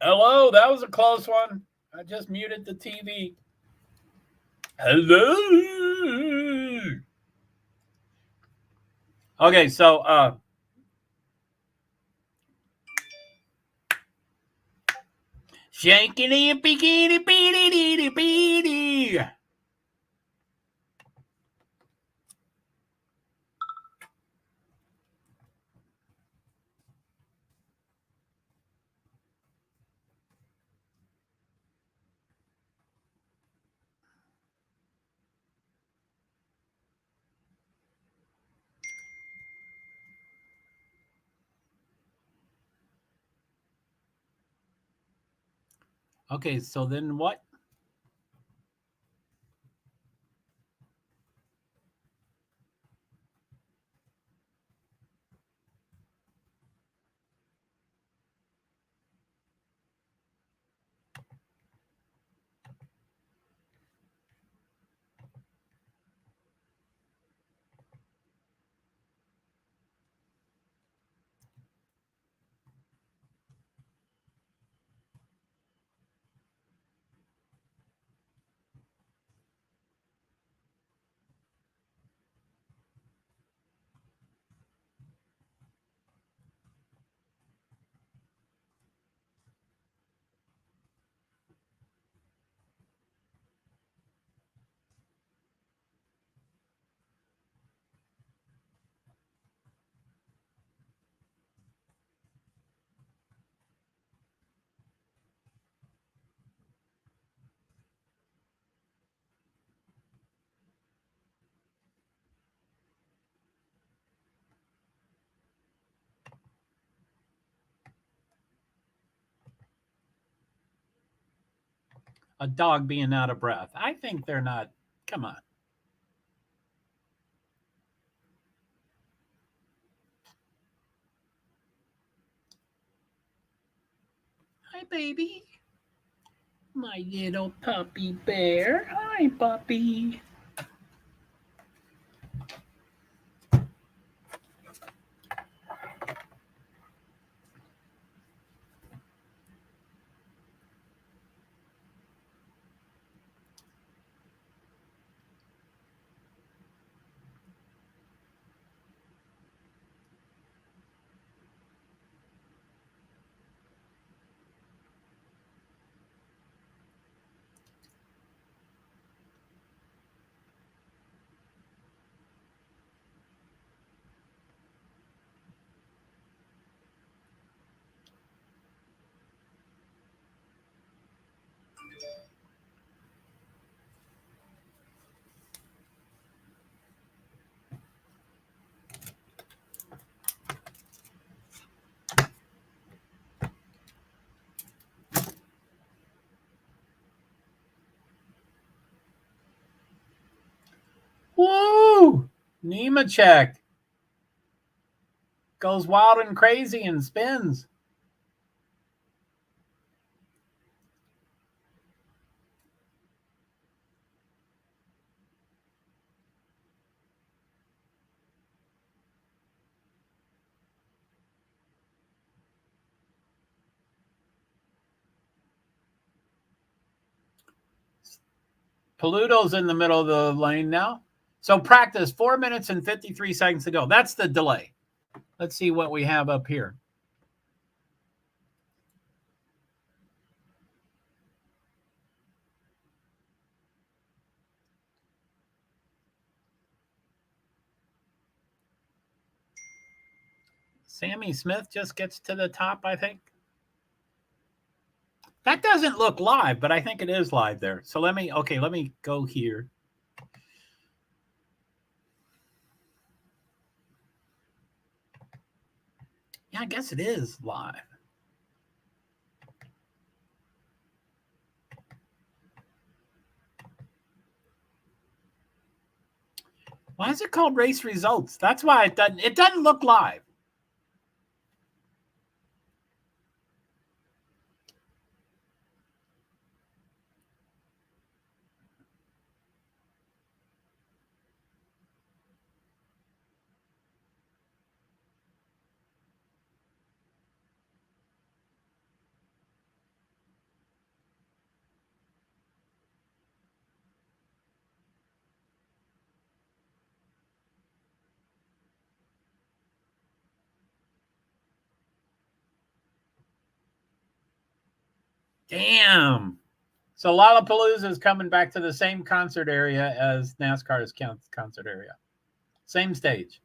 Hello, that was a close one. I just muted the TV. Hello. Okay, so shankity bikini beady beady. Okay, so then what? A dog being out of breath. I think they're not. Come on. Hi, baby. My little puppy bear. Hi, puppy. Woo! Nemechek goes wild and crazy and spins. Pluto's in the middle of the lane now. So practice 4 minutes and 53 seconds to go. That's the delay. Let's see what we have up here. Sammy Smith just gets to the top, I think. That doesn't look live, but I think it is live there. So let me go here. Yeah, I guess it is live. Why is it called race results? That's why it doesn't look live. Damn. So Lollapalooza is coming back to the same concert area as NASCAR's concert area. Same stage.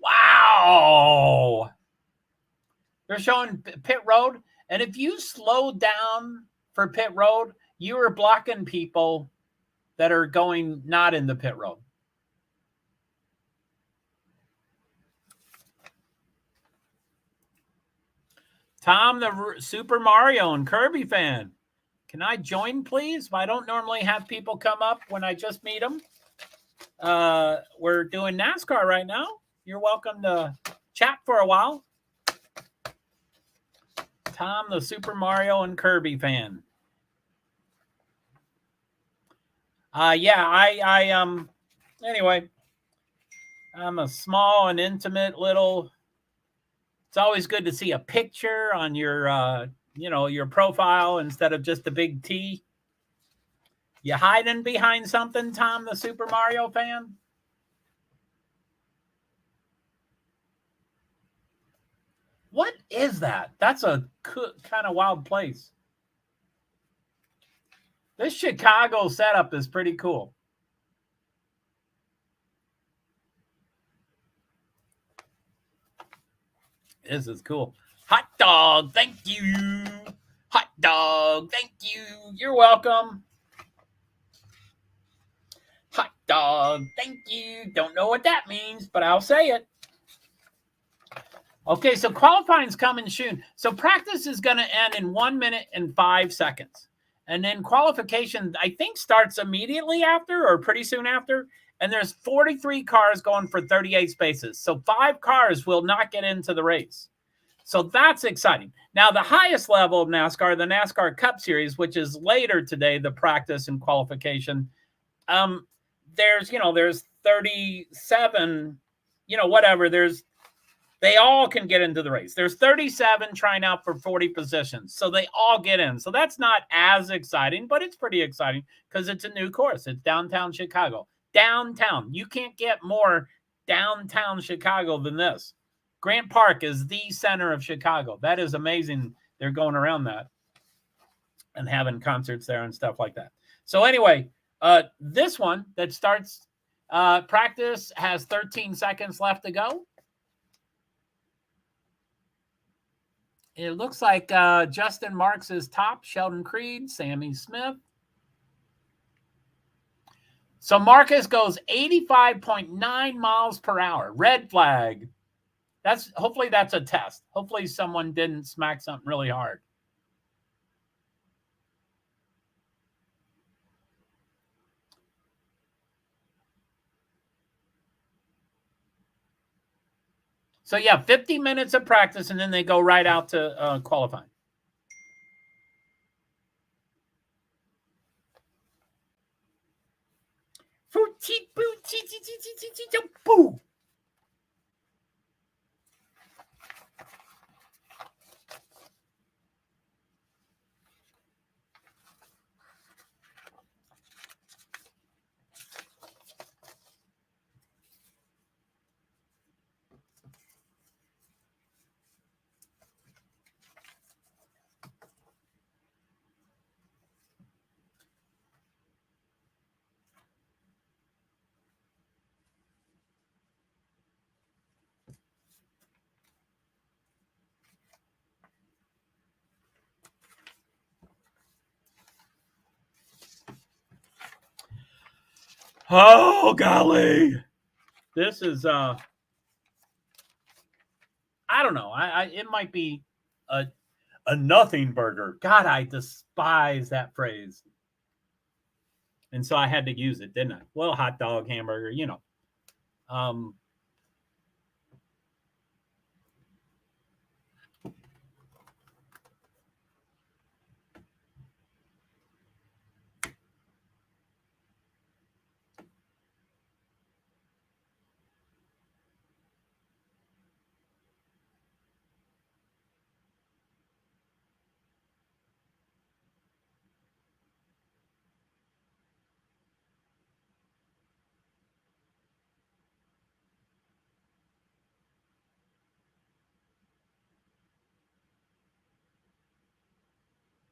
Wow. They're showing pit road. And if you slow down for pit road, you are blocking people that are going not in the pit road. Tom, the Super Mario and Kirby fan. Can I join, please? I don't normally have people come up when I just meet them. We're doing NASCAR right now. You're welcome to chat for a while. Tom, the Super Mario and Kirby fan. Anyway, I'm a small and intimate little. It's always good to see a picture on your your profile instead of just a big T. You hiding behind something, Tom, the Super Mario fan? What is that? That's a kind of wild place. This Chicago setup is pretty cool. This is cool. Hot dog, thank you. Hot dog, thank you. You're welcome. Hot dog, thank you. Don't know what that means, but I'll say it. Okay, so qualifying's coming soon. So practice is going to end in 1 minute and 5 seconds. And then qualification, I think, starts immediately after or pretty soon after. And there's 43 cars going for 38 spaces. So 5 cars will not get into the race. So that's exciting. Now, the highest level of NASCAR, the NASCAR Cup Series, which is later today, the practice and qualification, there's 37, they all can get into the race. There's 37 trying out for 40 positions. So they all get in. So that's not as exciting, but it's pretty exciting because it's a new course. It's downtown Chicago. Downtown. You can't get more downtown Chicago than this. Grant Park is the center of Chicago. That is amazing. They're going around that and having concerts there and stuff like that. So anyway, this one that starts practice has 13 seconds left to go. It looks like Justin Marks is top, Sheldon Creed, Sammy Smith. So Marcus goes 85.9 miles per hour. Red flag. Hopefully that's a test. Hopefully someone didn't smack something really hard. So yeah, 50 minutes of practice, and then they go right out to qualifying. Oh, golly. This is, I don't know. It might be a nothing burger. God, I despise that phrase. And so I had to use it, didn't I? Well, hot dog, hamburger, you know.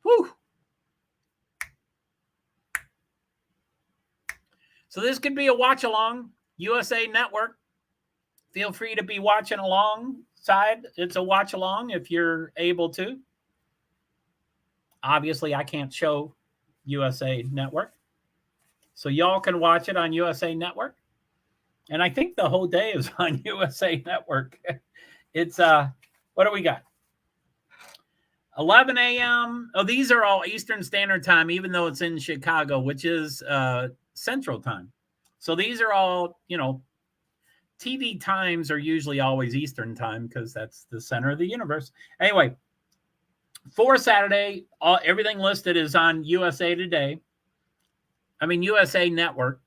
Whew. So this could be a watch along. USA Network. Feel free to be watching alongside. It's a watch along if you're able to. Obviously, I can't show USA Network. So y'all can watch it on USA Network. And I think the whole day is on USA Network. It's what do we got? 11 a.m. Oh, these are all Eastern Standard Time, even though it's in Chicago, which is Central Time. So these are all, you know, TV times are usually always Eastern Time because that's the center of the universe. Anyway, for Saturday, everything listed is on USA Today. I mean, USA Network.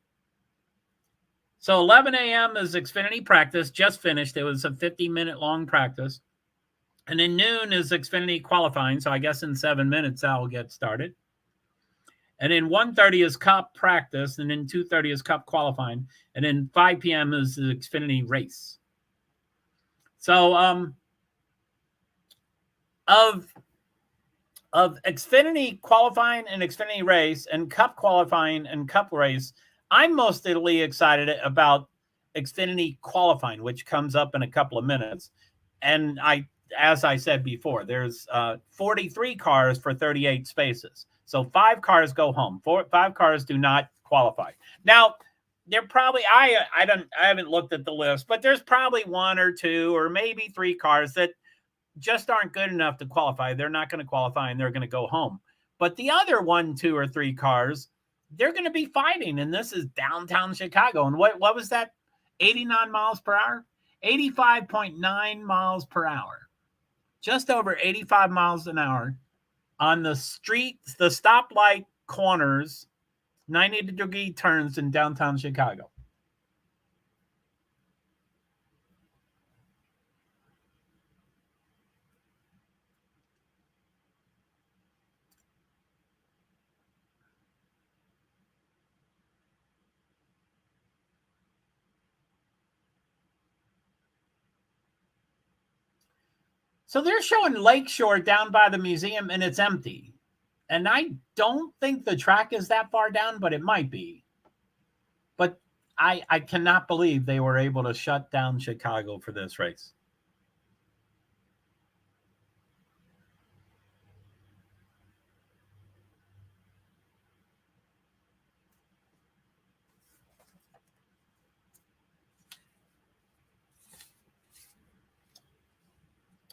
So 11 a.m. is Xfinity practice, just finished. It was a 50-minute long practice. And then noon is Xfinity qualifying. So I guess in 7 minutes, I'll get started. And then 1:30 is Cup practice. And then 2:30 is Cup qualifying. And then 5 p.m. is the Xfinity race. So of Xfinity qualifying and Xfinity race and Cup qualifying and Cup race, I'm mostly excited about Xfinity qualifying, which comes up in a couple of minutes. And as I said before, there's 43 cars for 38 spaces. So 5 cars go home. 5 cars do not qualify. Now, there probably I haven't looked at the list, but there's probably 1 or 2 or maybe 3 cars that just aren't good enough to qualify. They're not going to qualify and they're going to go home. But the other 1, 2, or 3 cars, they're going to be fighting. And this is downtown Chicago. And what was that? 89 miles per hour? 85.9 miles per hour. Just over 85 miles an hour on the streets, the stoplight corners, 90-degree turns in downtown Chicago. So they're showing Lakeshore down by the museum and it's empty. And I don't think the track is that far down, but it might be. But I cannot believe they were able to shut down Chicago for this race.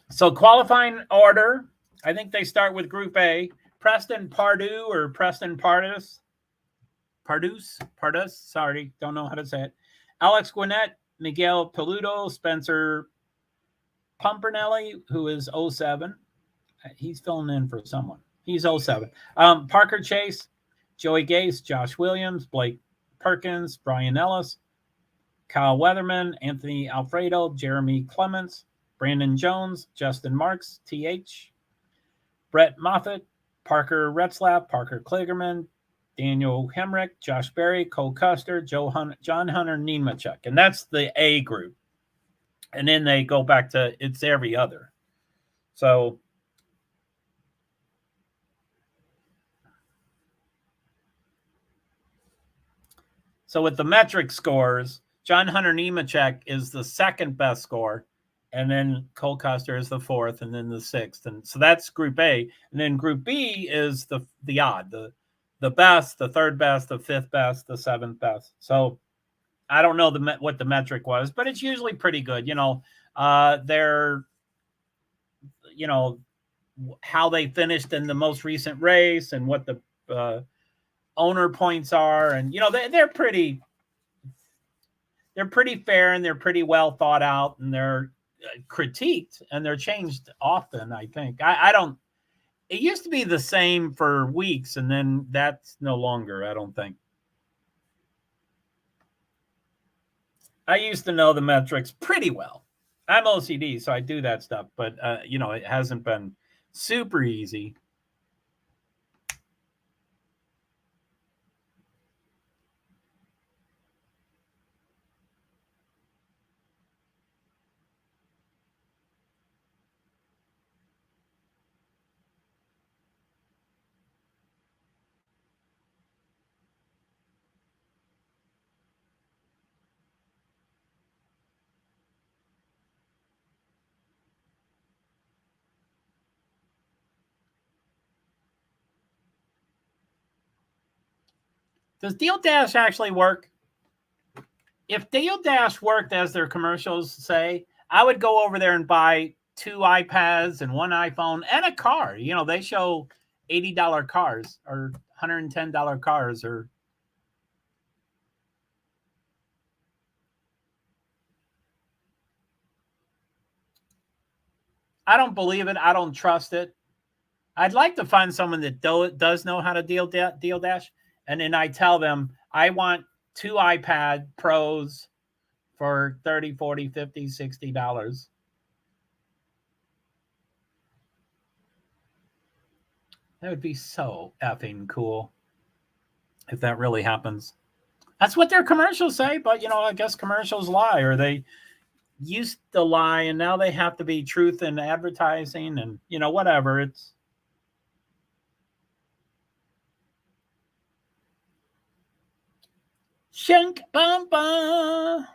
So qualifying order, I think they start with Group A. Preston Pardue or Preston Pardus. Pardus, sorry, don't know how to say it. Alex Gwinnett, Miguel Peludo, Spencer Pumpernelli, who is 07. He's filling in for someone. He's 07. Parker Chase, Joey Gase, Josh Williams, Blake Perkins, Brian Ellis, Kyle Weatherman, Anthony Alfredo, Jeremy Clements, Brandon Jones, Justin Marks, TH, Brett Moffitt, Parker Retzlaff, Parker Kligerman, Daniel Hemrick, Josh Berry, Cole Custer, John Hunter Nemechek. And that's the A group. And then they go back to it's every other. So with the metric scores, John Hunter Nemechek is the second best score. And then Cole Custer is the 4th, and then the 6th. And so that's Group A. And then Group B is the odd, the best, the 3rd best, the 5th best, the 7th best. So I don't know what the metric was, but it's usually pretty good. You know, they're, you know, how they finished in the most recent race and what the owner points are, and they're pretty fair, and they're pretty well thought out, and they're critiqued, and they're changed often. I think I don't. It used to be the same for weeks, and then that's no longer. I don't think. I used to know the metrics pretty well. I'm OCD, so I do that stuff, but it hasn't been super easy. Does Deal Dash actually work? If Deal Dash worked as their commercials say, I would go over there and buy 2 iPads and 1 iPhone and a car. They show $80 cars or $110 cars or. I don't believe it. I don't trust it. I'd like to find someone that does know how to deal dash, and then I tell them I want 2 iPad Pros for $30, $40, $50, $60. That would be so effing cool if that really happens. That's what their commercials say, but I guess commercials lie, or they used to lie, and now they have to be truth in advertising, and whatever. It's Shank Bamba.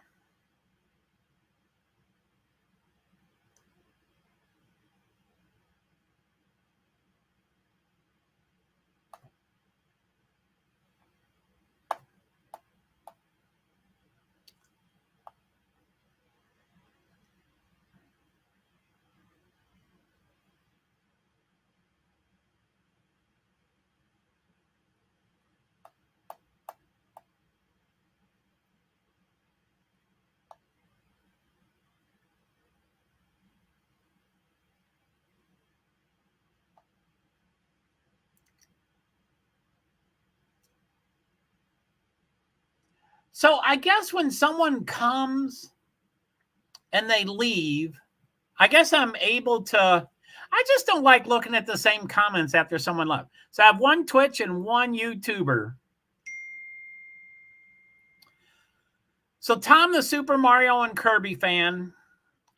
So I guess when someone comes and they leave, I guess I'm able to. I just don't like looking at the same comments after someone left. So I have one Twitch and one YouTuber. So Tom, the Super Mario and Kirby fan,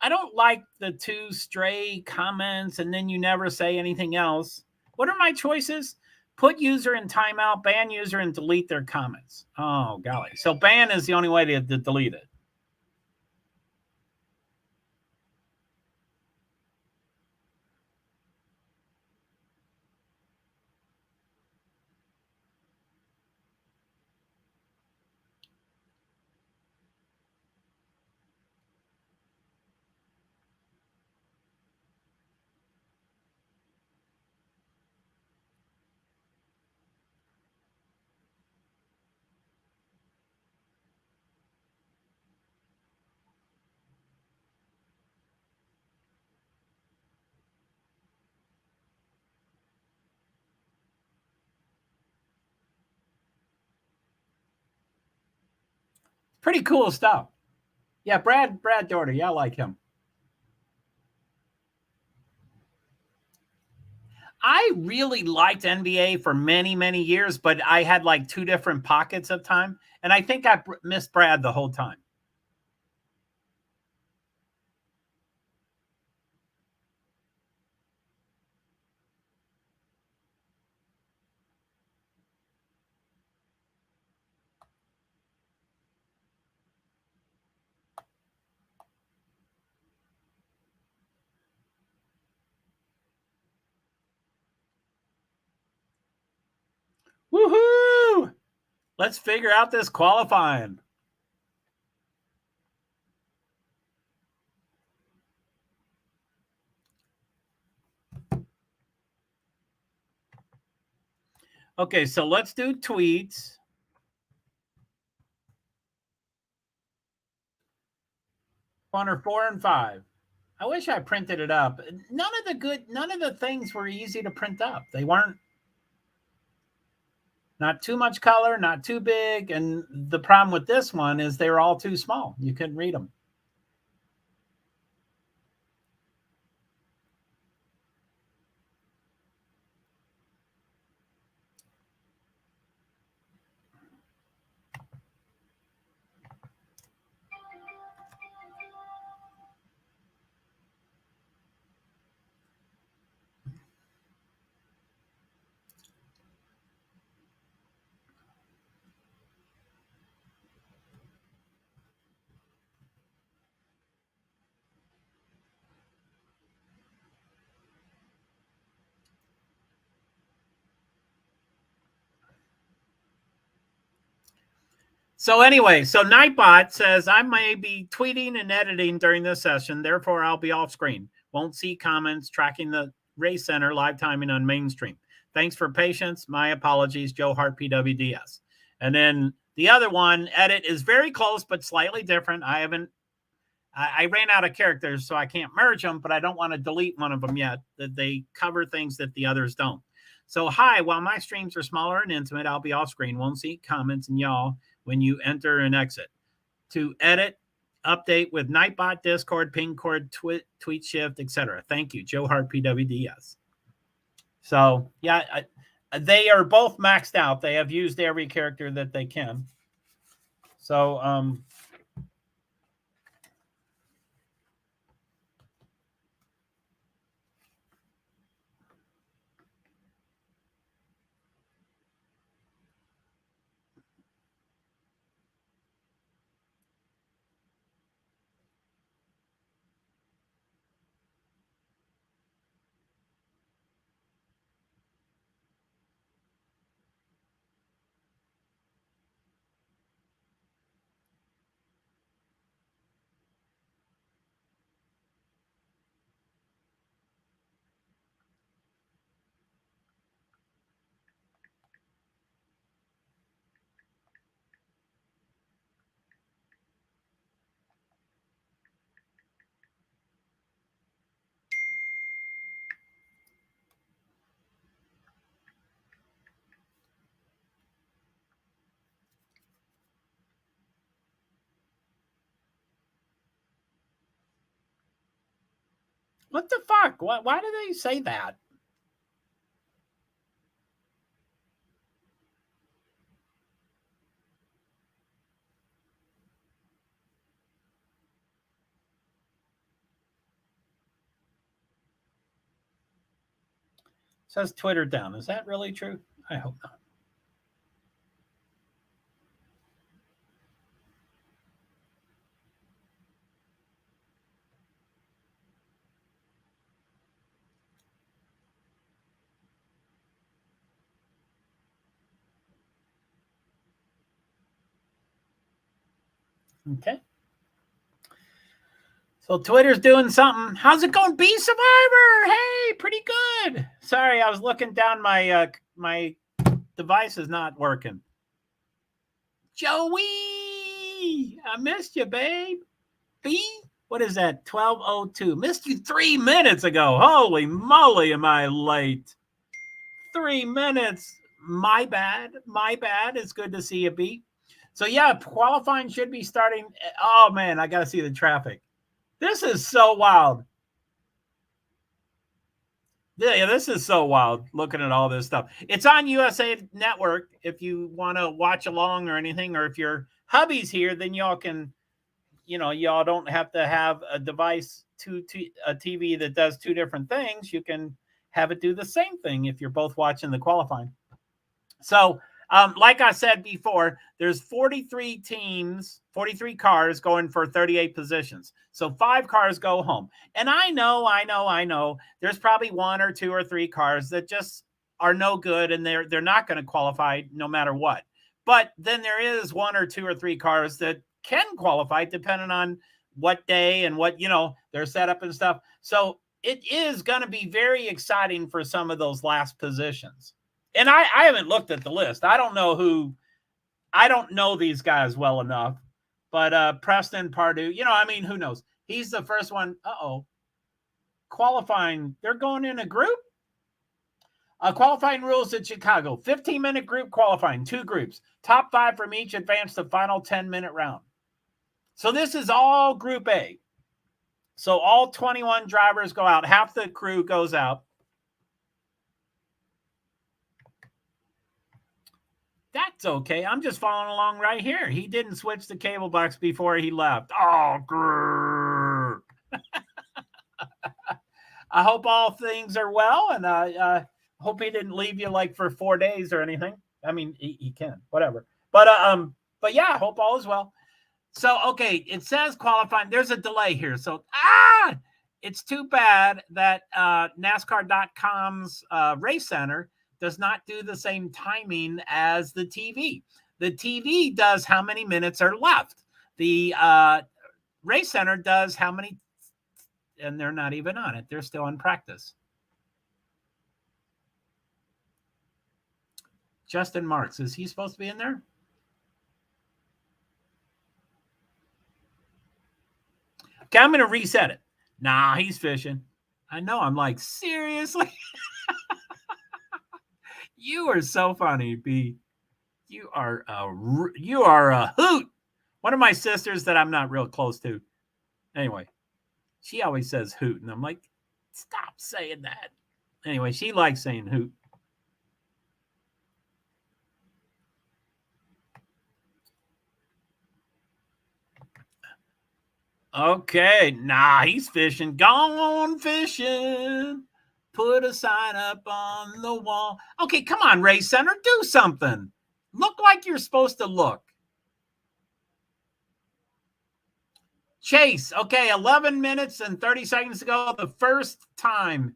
I don't like the 2 stray comments and then you never say anything else. What are my choices? Put user in timeout, ban user, and delete their comments. Oh, golly. So ban is the only way to delete it. Pretty cool stuff. Yeah, Brad Doherty. I like him. I really liked NBA for many, many years, but I had like 2 different pockets of time. And I think I missed Brad the whole time. Woohoo! Let's figure out this qualifying. Okay, so let's do tweets. Corner 4 and 5. I wish I printed it up. None of the things were easy to print up. They weren't. Not too much color, not too big. And the problem with this one is they were all too small. You couldn't read them. So anyway, so Nightbot says, I may be tweeting and editing during this session. Therefore, I'll be off screen. Won't see comments tracking the race center live timing on mainstream. Thanks for patience. My apologies, JoeHart PwD's. And then the other one, edit, is very close, but slightly different. I ran out of characters, so I can't merge them, but I don't want to delete one of them yet. That they cover things that the others don't. So, hi, while my streams are smaller and intimate, I'll be off screen. Won't see comments and y'all when you enter and exit. To edit, update with Nightbot, Discord, Pingcord, Tweet Shift, etc. Thank you, JoeHart PwD's. So, yeah, they are both maxed out. They have used every character that they can. So, what the fuck? Why do they say that? Says Twitter down. Is that really true? I hope not. Okay. So Twitter's doing something. How's it going? Be Survivor. Hey, pretty good. Sorry, I was looking down. My my device is not working. Joey, I missed you, babe. B, what is that? 12:02. Missed you 3 minutes ago. Holy moly, am I late? 3 minutes. My bad. My bad. It's good to see you, B. So yeah, qualifying should be starting. Oh man, I gotta see the traffic. This is so wild. Yeah, this is so wild looking at all this stuff. It's on USA Network if you want to watch along or anything, or if your hubby's here, then y'all can, y'all don't have to have a device to a TV that does two different things. You can have it do the same thing if you're both watching the qualifying. So, like I said before, there's 43 teams, 43 cars going for 38 positions. So 5 cars go home. And I know. There's probably 1 or 2 or 3 cars that just are no good and they're not going to qualify no matter what. But then there is 1 or 2 or 3 cars that can qualify depending on what day and what, their setup and stuff. So it is going to be very exciting for some of those last positions. And I haven't looked at the list. I don't know these guys well enough, but Preston Pardue, who knows? He's the first one. Qualifying. They're going in a group. Qualifying rules at Chicago. 15-minute group qualifying, 2 groups. Top 5 from each advance to final 10-minute round. So this is all Group A. So all 21 drivers go out. Half the crew goes out. That's okay. I'm just following along right here. He didn't switch the cable box before he left. Oh, grrr. I hope all things are well, and I hope he didn't leave you like for 4 days or anything. I mean, he can, whatever. But yeah, I hope all is well. So, okay, it says qualifying. There's a delay here. So, it's too bad that NASCAR.com's Race Center does not do the same timing as the TV. The TV does how many minutes are left. The Race Center does how many, and they're not even on it. They're still in practice. Justin Marks, is he supposed to be in there? Okay, I'm going to reset it. Nah, he's fishing. I know. I'm like, seriously? You are so funny, B. You are a hoot. One of my sisters that I'm not real close to. Anyway, she always says hoot, and I'm like, stop saying that. Anyway, she likes saying hoot. Okay, nah, he's fishing. Gone fishing. Put a sign up on the wall. Okay, come on, Race Center, do something. Look like you're supposed to look. Chase, okay, 11 minutes and 30 seconds ago, the first time,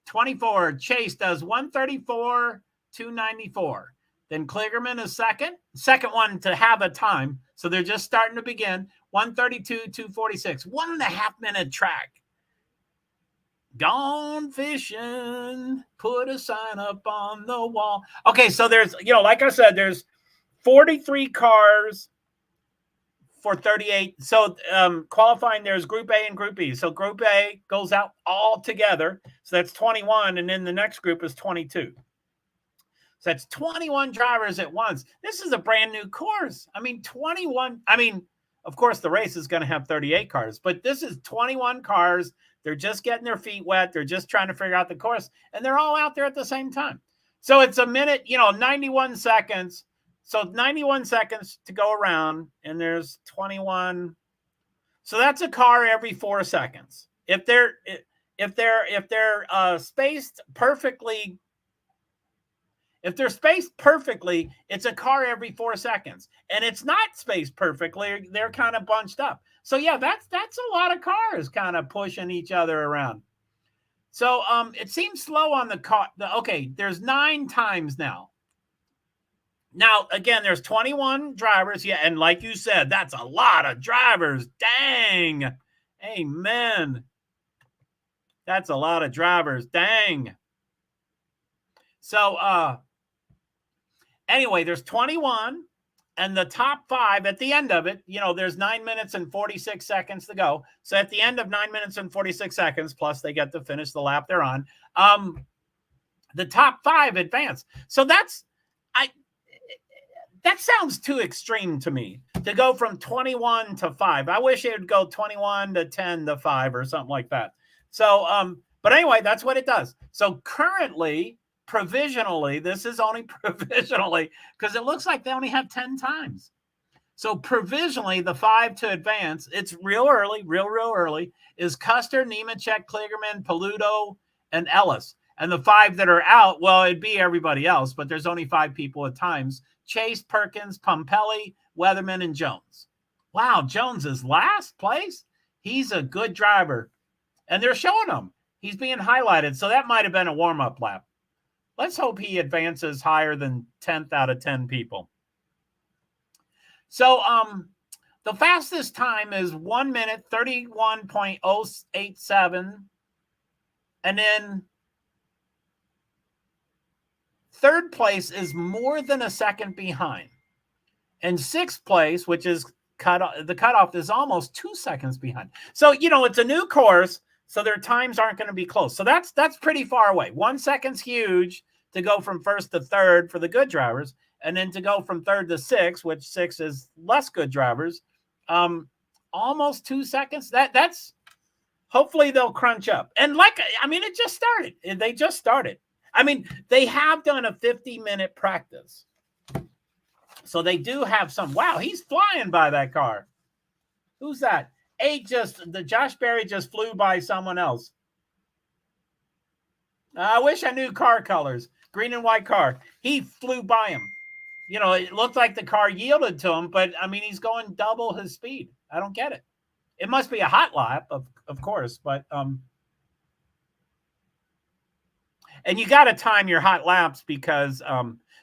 24. Chase does 134.294. Then Kligerman is second one to have a time. So they're just starting to begin. 132.246, 1.5 minute track. Gone fishing, put a sign up on the wall. Okay, so there's, like I said, there's 43 cars for 38. So qualifying, there's Group A and Group B. So Group A goes out all together. So that's 21, and then the next group is 22. So that's 21 drivers at once. This is a brand new course. I mean, 21. I mean, of course, the race is going to have 38 cars, but this is 21 cars. They're just getting their feet wet. They're just trying to figure out the course, and they're all out there at the same time. So it's a minute, 91 seconds. So 91 seconds to go around, and there's 21. So that's a car every 4 seconds. If they're spaced perfectly. If they're spaced perfectly, it's a car every 4 seconds. And it's not spaced perfectly. They're kind of bunched up. So, yeah, that's a lot of cars kind of pushing each other around. So it seems slow on the car. Okay, there's 9 times now. Now, again, there's 21 drivers. Yeah, and like you said, that's a lot of drivers. Dang. Amen. That's a lot of drivers. Dang. So, anyway, there's 21, and the top 5 at the end of it, there's 9 minutes and 46 seconds to go. So at the end of 9 minutes and 46 seconds, plus they get to finish the lap they're on, the top 5 advance. So that sounds too extreme to me, to go from 21 to 5. I wish it would go 21 to 10 to 5 or something like that. So, but anyway, that's what it does. So currently, provisionally, this is only provisionally because it looks like they only have 10 times. So provisionally, the 5 to advance, it's real early, real early, is Custer, Nemechek, Kligerman, Paludo, and Ellis. And the 5 that are out, well, it'd be everybody else, but there's only 5 people at times. Chase, Perkins, Pompelli, Weatherman, and Jones. Wow, Jones is last place? He's a good driver. And they're showing him. He's being highlighted, so that might have been a warm-up lap. Let's hope he advances higher than 10th out of 10 people. So the fastest time is 1 minute, 31.087. And then Third place is more than a second behind. And sixth place, which is the cutoff, is almost 2 seconds behind. So, it's a new course, so their times aren't going to be close. So that's pretty far away. 1 second's huge to go from first to third for the good drivers, and then to go from third to sixth, which six is less good drivers, almost 2 seconds. That's hopefully they'll crunch up. And it just started. They just started. They have done a 50-minute practice. So they do have some. Wow, he's flying by that car. Who's that? Josh Berry just flew by someone else. I wish I knew car colors. Green and white car. He flew by him. It looked like the car yielded to him, but he's going double his speed. I don't get it. It must be a hot lap, of course, but and you got to time your hot laps because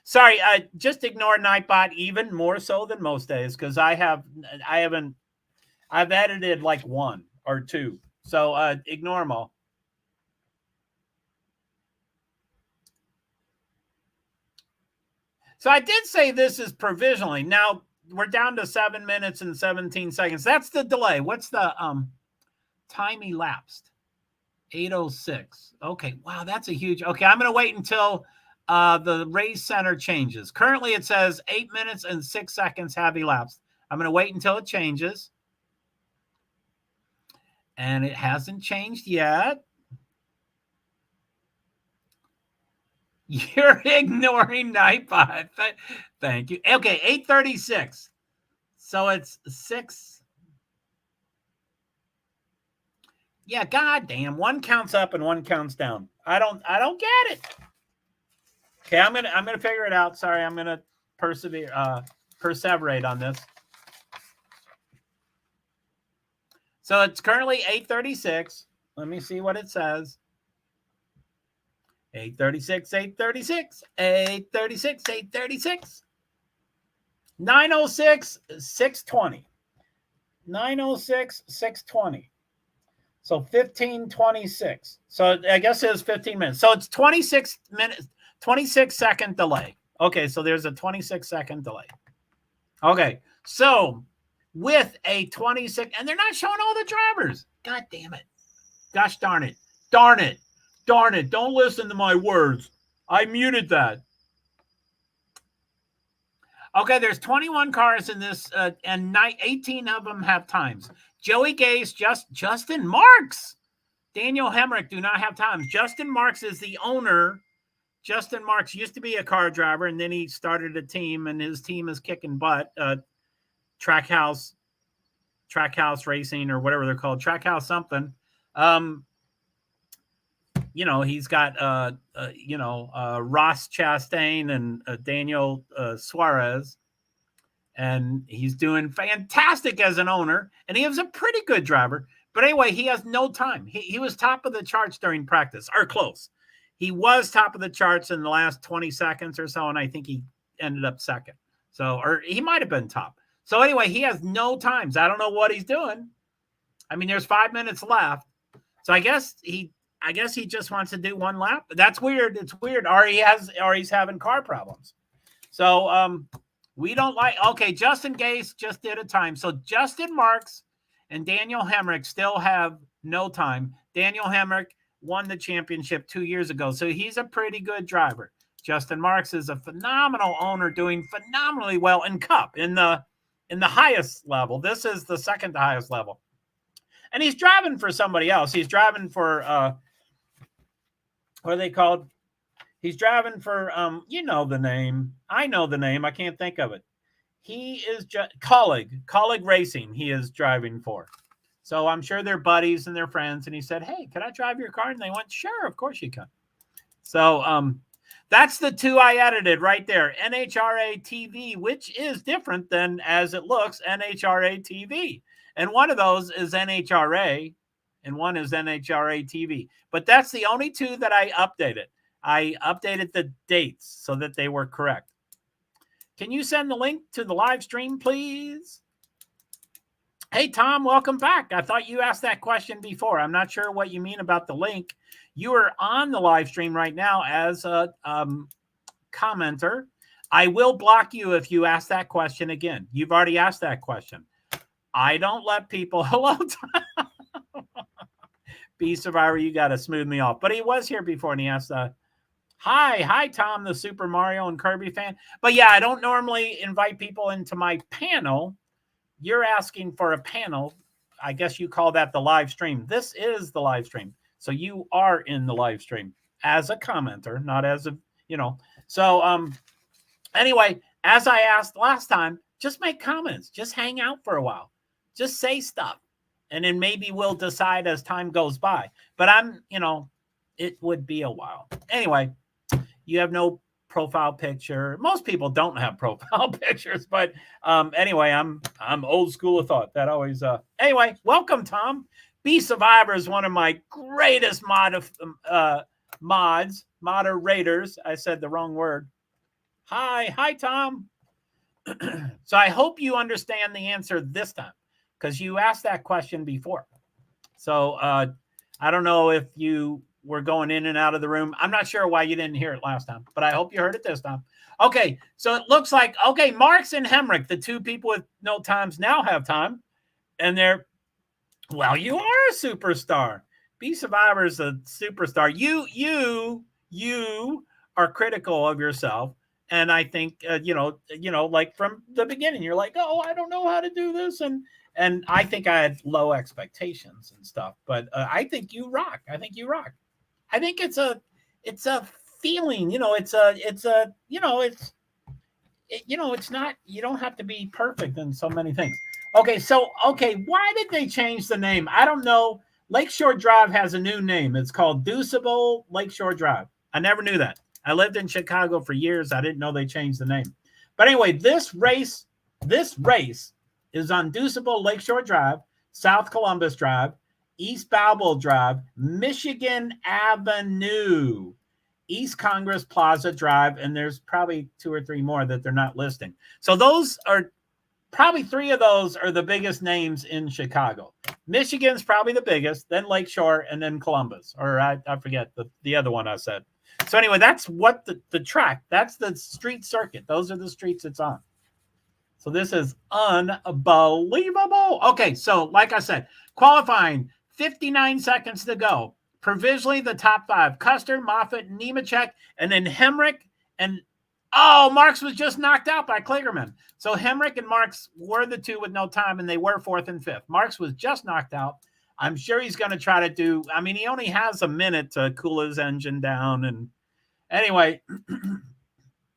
sorry, just ignore Nightbot even more so than most days because I've edited like 1 or 2. So ignore them all. So I did say this is provisionally. Now we're down to 7 minutes and 17 seconds. That's the delay. What's the time elapsed? 8:06. Okay. Wow, that's a huge. Okay, I'm going to wait until the race center changes. Currently, it says 8 minutes and 6 seconds have elapsed. I'm going to wait until it changes. And it hasn't changed yet. You're ignoring Nightbot. Thank you. Okay, 8:36. So it's 6. Yeah, goddamn. One counts up and one counts down. I don't get it. Okay, I'm gonna figure it out. Sorry, I'm gonna perseverate on this. So it's currently 8:36. Let me see what it says. 8:36, 8:36, 8:36, 8:36. 9:06, 6:20. 9:06, 6:20. So 15:26. So I guess it was 15 minutes. So it's 26 minutes, 26-second delay. Okay, so there's a 26-second delay. Okay, so with a 26, and they're not showing all the drivers. God damn it. Gosh darn it. Darn it. Darn it. Don't listen to my words. I muted that. Okay, there's 21 cars in this, and 18 of them have times. Joey Gase, Justin Marks, Daniel Hemrick do not have times. Justin Marks is the owner. Justin Marks used to be a car driver, and then he started a team, and his team is kicking butt. Trackhouse Racing or whatever they're called, Trackhouse something. He's got Ross Chastain and Daniel Suarez, and he's doing fantastic as an owner, and he was a pretty good driver. But anyway, he has no time. He was top of the charts during practice, or close. He was top of the charts in the last 20 seconds or so, and I think he ended up second. So, or he might have been top. So anyway, he has no times. I don't know what he's doing. There's 5 minutes left. So I guess he just wants to do one lap. That's weird. It's weird. Or he's having car problems. So we don't like. Okay, Justin Gase just did a time. So Justin Marks and Daniel Hemrick still have no time. Daniel Hemrick won the championship 2 years ago, so he's a pretty good driver. Justin Marks is a phenomenal owner, doing phenomenally well in Cup in the highest level. This is the second to highest level, and he's driving for somebody else. He's driving for what are they called? He's driving for the name. I know the name. I can't think of it. He is Colleague Racing. He is driving for. So I'm sure they're buddies and they're friends. And he said, "Hey, can I drive your car?" And they went, "Sure, of course you can." So that's the two I edited right there. NHRA TV, which is different than as it looks, NHRA TV. And one of those is NHRA and one is NHRA TV. But that's the only two that I updated. I updated the dates so that they were correct. Can you send the link to the live stream, please? Hey, Tom, welcome back. I thought you asked that question before. I'm not sure what you mean about the link. You are on the live stream right now as commenter. I will block you if you ask that question again. You've already asked that question. I don't let people, hello, Be Survivor, you got to smooth me off. But he was here before and he asked, hi, Tom, the Super Mario and Kirby fan. But yeah, I don't normally invite people into my panel. You're asking for a panel. I guess you call that the live stream. This is the live stream. So you are in the live stream as a commenter, not as a, So anyway, as I asked last time, just make comments. Just hang out for a while. Just say stuff. And then maybe we'll decide as time goes by. But it would be a while. Anyway, you have no profile picture. Most people don't have profile pictures, but anyway, I'm old school of thought. That always anyway, welcome, Tom. Be Survivor is one of my greatest moderators. I said the wrong word. Hi, Tom. So I hope you understand the answer this time, because you asked that question before. So I don't know if you were going in and out of the room. I'm not sure why you didn't hear it last time, but I hope you heard it this time. Okay, so it looks like, Marks and Hemrick, the two people with no times now have time. And they're, well, you are a superstar. Be Survivor is a superstar. You are critical of yourself. And I think, like from the beginning, you're like, oh, I don't know how to do this. And I think I had low expectations and stuff, but I think you rock. I think it's a feeling, it's not, you don't have to be perfect in so many things. Okay. Why did they change the name? I don't know. Lakeshore Drive has a new name. It's called Deuceable Lakeshore Drive. I never knew that. I lived in Chicago for years. I didn't know they changed the name. But anyway, this race is on Deuceable Lakeshore Drive, South Columbus Drive, East Balboa Drive, Michigan Avenue, East Congress Plaza Drive, and there's probably 2 or 3 more that they're not listing. So those are probably 3 of those are the biggest names in Chicago. Michigan's probably the biggest, then Lakeshore, and then Columbus. Or I forget the other one I said. So anyway, that's what the track, that's the street circuit. Those are the streets it's on. So this is unbelievable. Okay, so like I said, qualifying, 59 seconds to go. Provisionally, the top 5, Custer, Moffitt, Nemechek, and then Hemrick. And, Marks was just knocked out by Kligerman. So Hemrick and Marks were the 2 with no time, and they were 4th and 5th. Marks was just knocked out. I'm sure he's going to try to do, he only has a minute to cool his engine down. And anyway,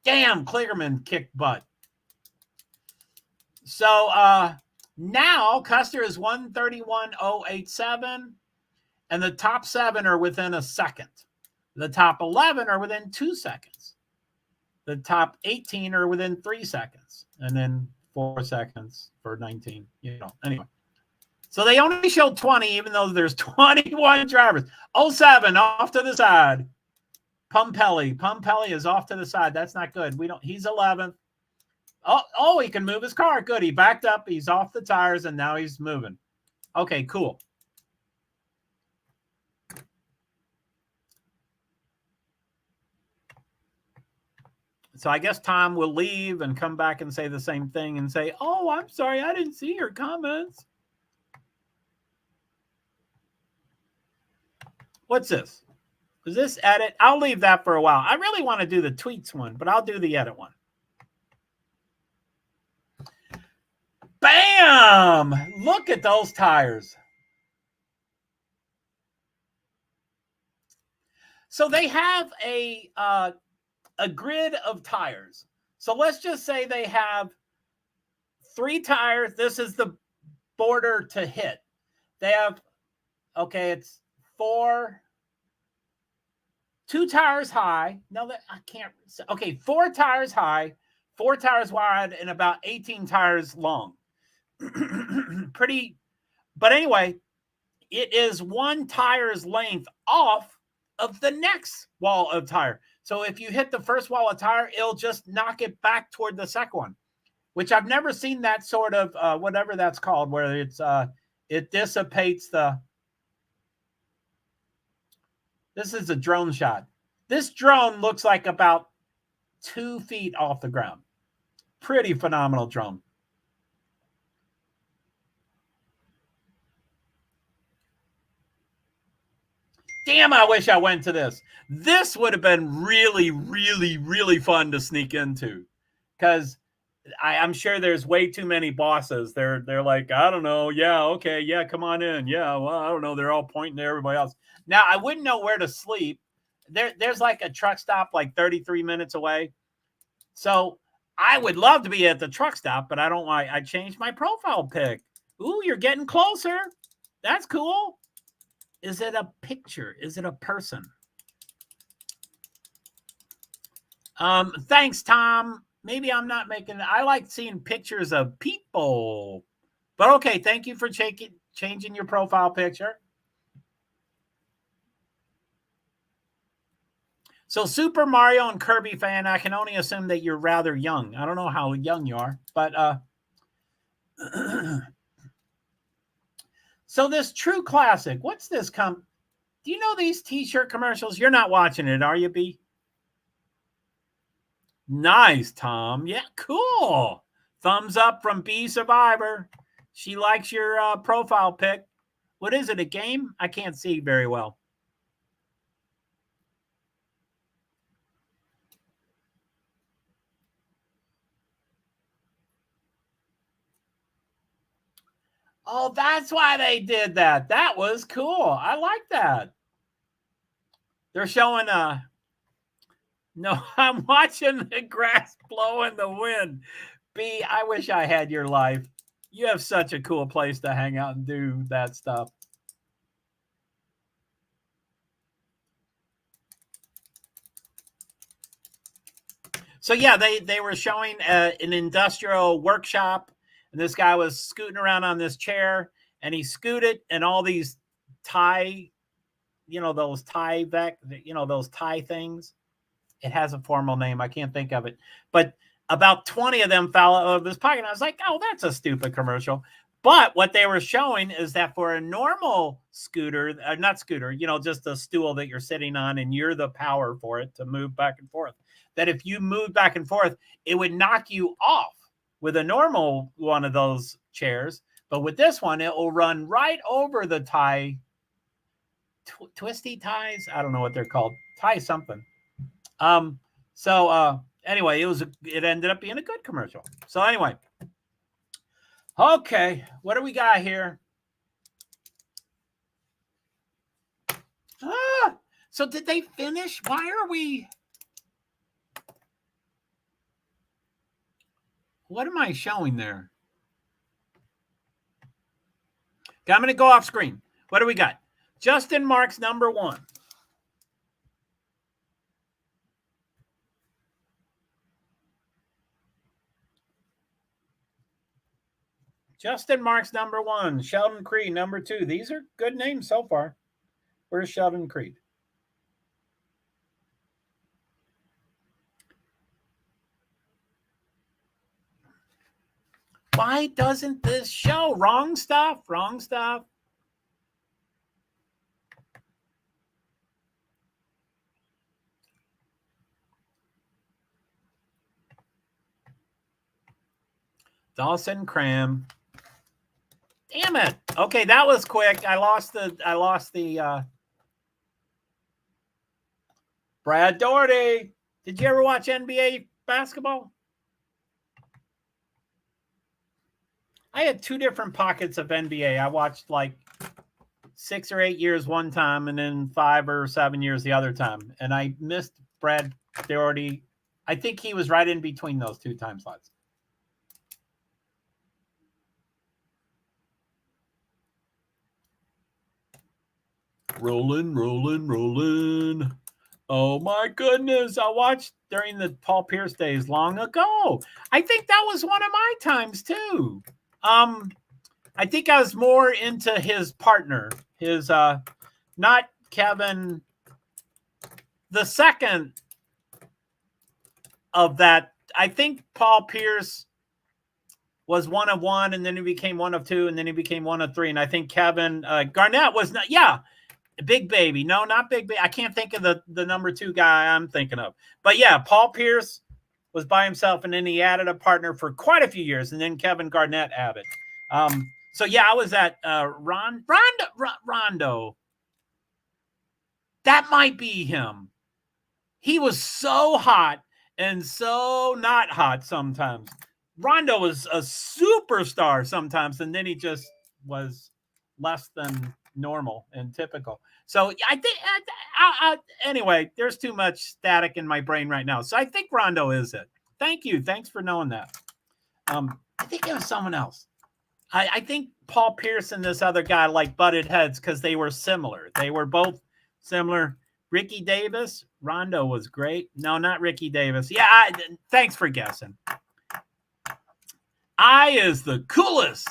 damn, Kligerman kicked butt. So now Custer is 131.087, and the top 7 are within a second. The top 11 are within 2 seconds. The top 18 are within 3 seconds, and then 4 seconds for 19. Anyway. So they only showed 20, even though there's 21 drivers. 07 off to the side. Pumpelly is off to the side. That's not good. He's 11th. Oh, he can move his car. Good. He backed up. He's off the tires, and now he's moving. Okay, cool. So I guess Tom will leave and come back and say the same thing and say, oh, I'm sorry, I didn't see your comments. What's this? Is this edit? I'll leave that for a while. I really want to do the tweets one, but I'll do the edit one. Bam! Look at those tires. So they have a grid of tires. So let's just say they have 3 tires. This is the border to hit. They have, it's 4, 2 tires high. No, I can't. 4 tires high, 4 tires wide, and about 18 tires long. Pretty, but anyway, it is 1 tire's length off of the next wall of tire. So if you hit the first wall of tire, it'll just knock it back toward the second one, which I've never seen that sort of whatever that's called, where it's it dissipates the. This is a drone shot. This drone looks like about 2 feet off the ground. Pretty phenomenal drone. Damn, I wish I went to this. This would have been really, really, really fun to sneak into, because I'm sure there's way too many bosses. They're like, I don't know. Yeah, okay. Yeah, come on in. Yeah, well, I don't know. They're all pointing to everybody else. Now, I wouldn't know where to sleep. There's like a truck stop like 33 minutes away. So I would love to be at the truck stop, but I don't want. I changed my profile pic. Ooh, you're getting closer. That's cool. Is it a picture? Is it a person? Thanks, Tom. Maybe I'm not making. I like seeing pictures of people. But okay, thank you for changing your profile picture. So, Super Mario and Kirby fan, I can only assume that you're rather young. I don't know how young you are, but so this True Classic, what's this do you know these t-shirt commercials? You're not watching it, are you, B? Nice, Tom. Yeah, cool. Thumbs up from B Survivor. She likes your profile pic. What is it, a game? I can't see very well. Oh, that's why they did that. That was cool. I like that. They're showing no, I'm watching the grass blow in the wind. B, I wish I had your life. You have such a cool place to hang out and do that stuff. So yeah, they were showing an industrial workshop, and this guy was scooting around on this chair, and he scooted, and all these tie, those tie those tie things. It has a formal name. I can't think of it, but about 20 of them fell out of his pocket. And I was like, oh, that's a stupid commercial. But what they were showing is that for a normal scooter, not scooter, just a stool that you're sitting on and you're the power for it to move back and forth, that if you move back and forth, it would knock you off with a normal one of those chairs. But with this one, it will run right over the tie, twisty ties. I don't know what they're called. Tie something. Anyway, it ended up being a good commercial. So anyway, okay, what do we got here? So did they finish? Why are we? What am I showing there? Okay, I'm going to go off screen. What do we got? Justin Marks number 1. Justin Marks number 1. Sheldon Creed number 2. These are good names so far. Where's Sheldon Creed? Why doesn't this show? Wrong stuff. Wrong stuff. Dawson Cram. Damn it. Okay, that was quick. I lost the Brad Daugherty. Did you ever watch NBA basketball? I had 2 different pockets of NBA. I watched like 6 or 8 years one time and then 5 or 7 years the other time. And I missed Brad Daugherty. I think he was right in between those 2 time slots. Rolling. Oh my goodness. I watched during the Paul Pierce days long ago. I think that was one of my times too. I think I was more into his partner, his not Kevin, the second of that. I think Paul Pierce was 1 of 1, and then he became 1 of 2, and then he became 1 of 3. And I think Kevin Garnett was not, Big Baby. No, not Big Baby. I can't think of the number 2 guy I'm thinking of. But yeah, Paul Pierce was by himself, and then he added a partner for quite a few years, and then Kevin Garnett added. So yeah, I was at Rondo. That might be him. He was so hot and so not hot sometimes. Rondo was a superstar sometimes, and then he just was less than normal and typical. So I think, anyway, there's too much static in my brain right now. So I think Rondo is it. Thank you. Thanks for knowing that. I think it was someone else. I think Paul Pierce and this other guy like butted heads because they were similar. They were both similar. Ricky Davis, Rondo was great. No, not Ricky Davis. Yeah, thanks for guessing. I is the coolest.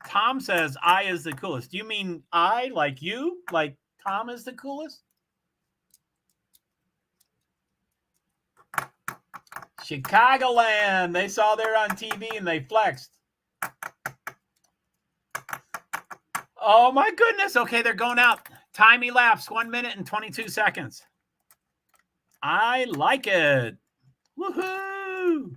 Tom says I is the coolest. Do you mean I, like you? Like Tom is the coolest? Chicagoland. They saw there on TV and they flexed. Oh, my goodness. Okay, they're going out. Time elapsed 1 minute and 22 seconds. I like it. Woohoo.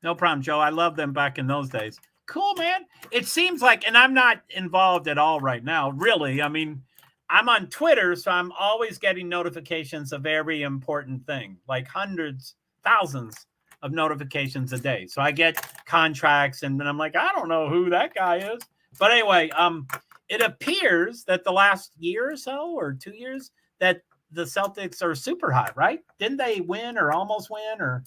No problem, Joe. I love them back in those days. Cool, man. It seems like, and I'm not involved at all right now, really. I mean, I'm on Twitter, so I'm always getting notifications of every important thing, like hundreds, thousands of notifications a day. So I get contracts, and then I'm like, I don't know who that guy is. But anyway, it appears that the last year or so, or 2 years, that the Celtics are super hot, right? Didn't they win or almost win? Or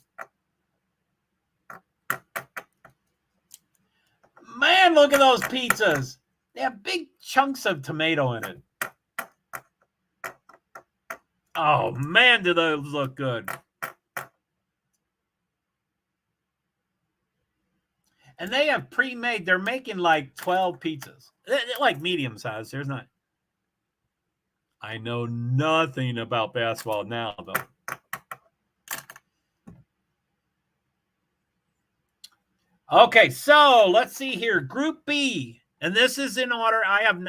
man, look at those pizzas. They have big chunks of tomato in it. Oh, man, do those look good. And they have pre-made. They're making like 12 pizzas. They're like medium size. There's not. I know nothing about basketball now, though. Okay, so let's see here. Group B. And this is in order. I have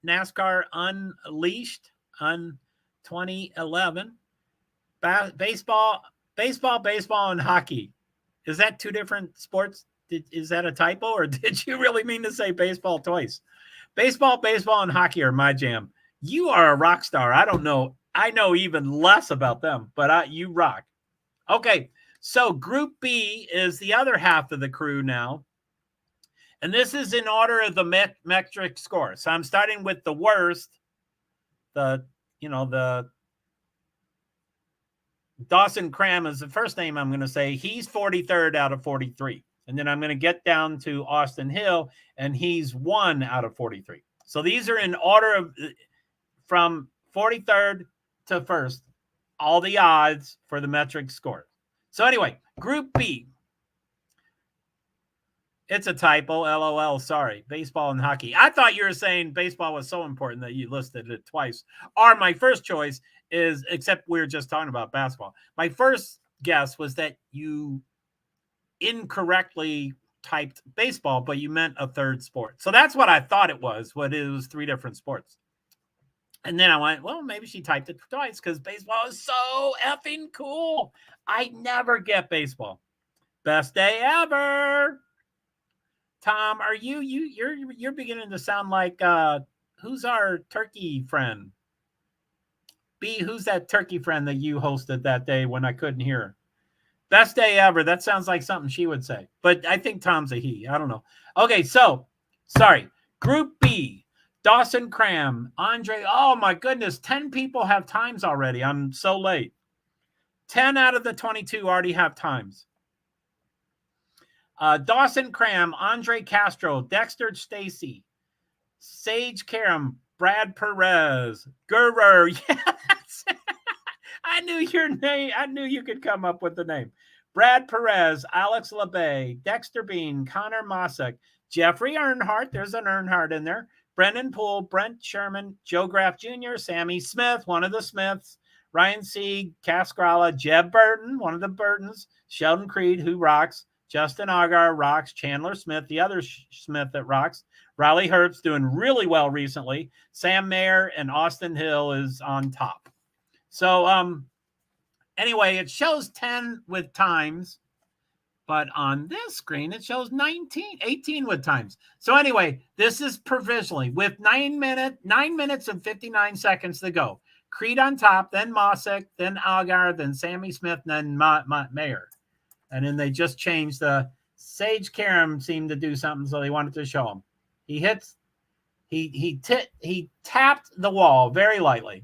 NASCAR Unleashed on 2011. Baseball, and hockey. Is that two different sports? Is that a typo, or did you really mean to say baseball twice? Baseball, and hockey are my jam. You are a rock star. I don't know. I know even less about them, but you rock. Okay, so Group B is the other half of the crew now. And this is in order of the metric score. So I'm starting with the worst, the Dawson Cram is the first name I'm going to say. He's 43rd out of 43. And then I'm going to get down to Austin Hill, and he's 1 out of 43. So these are in order of from 43rd to 1st, all the odds for the metric score. So anyway, Group B. It's a typo, LOL, sorry. Baseball and hockey. I thought you were saying baseball was so important that you listed it twice. Or my first choice is, except we were just talking about basketball. My first guess was that you incorrectly typed baseball, but you meant a third sport. So that's what I thought it was, what it was 3 different sports. And then I went, well, maybe she typed it twice because baseball is so effing cool. I never get baseball. Best day ever. Tom, are you're beginning to sound like who's our turkey friend? B, who's that turkey friend that you hosted that day when I couldn't hear her? Best day ever. That sounds like something she would say. But I think Tom's a he. I don't know. Okay, so, sorry. Group B, Dawson Cram, Andre. Oh, my goodness. 10 people have times already. I'm so late. 10 out of the 22 already have times. Dawson Cram, Andre Castro, Dexter Stacy, Sage Karam, Brad Perez, Gurur. Yes. I knew your name. I knew you could come up with the name. Brad Perez, Alex LeBay, Dexter Bean, Connor Mossack, Jeffrey Earnhardt. There's an Earnhardt in there. Brendan Poole, Brent Sherman, Joe Graff Jr., Sammy Smith, one of the Smiths, Ryan Sieg, Cascarala, Jeb Burton, one of the Burtons, Sheldon Creed, who rocks, Justin Agar rocks, Chandler Smith, the other Smith that rocks, Riley Herbst doing really well recently, Sam Mayer, and Austin Hill is on top. So Anyway, it shows 10 with times, but on this screen, it shows 18 with times. So anyway, this is provisionally with 9 minutes and 59 seconds to go. Creed on top, then Mosick, then Algar, then Sammy Smith, and then Mayer. And then they just changed the Sage Karam seemed to do something, so they wanted to show him. He tapped the wall very lightly.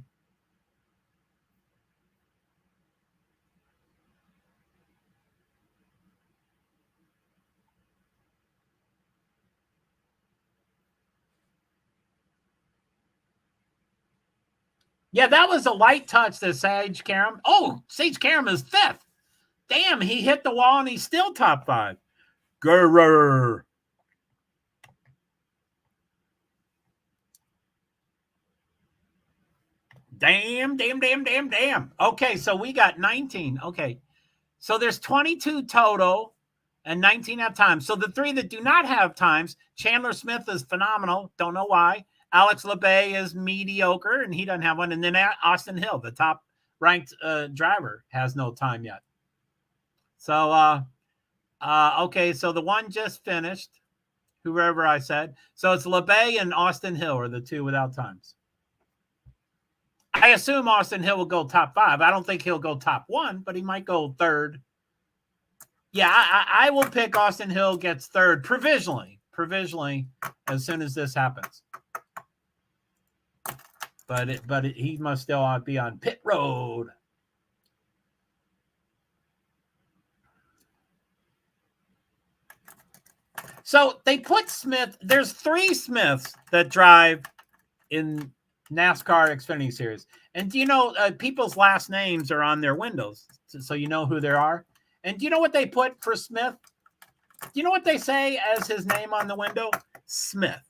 Yeah, that was a light touch to Sage Karam. Oh, Sage Karam is fifth. Damn, he hit the wall and he's still top 5. Grrr. Damn. Okay, so we got 19. Okay. So there's 22 total and 19 have times. So the 3 that do not have times, Chandler Smith is phenomenal. Don't know why. Alex LeBay is mediocre, and he doesn't have one. And then Austin Hill, the top ranked driver, has no time yet. So, okay, so the one just finished, whoever I said. So it's LeBay and Austin Hill are the 2 without times. I assume Austin Hill will go top 5. I don't think he'll go top 1, but he might go 3rd. Yeah, I will pick Austin Hill gets 3rd provisionally, as soon as this happens. But he must still be on pit road. So they put Smith. There's 3 Smiths that drive in NASCAR Xfinity Series. And do you know people's last names are on their windows, so you know who they are? And do you know what they put for Smith? Do you know what they say as his name on the window? Smith.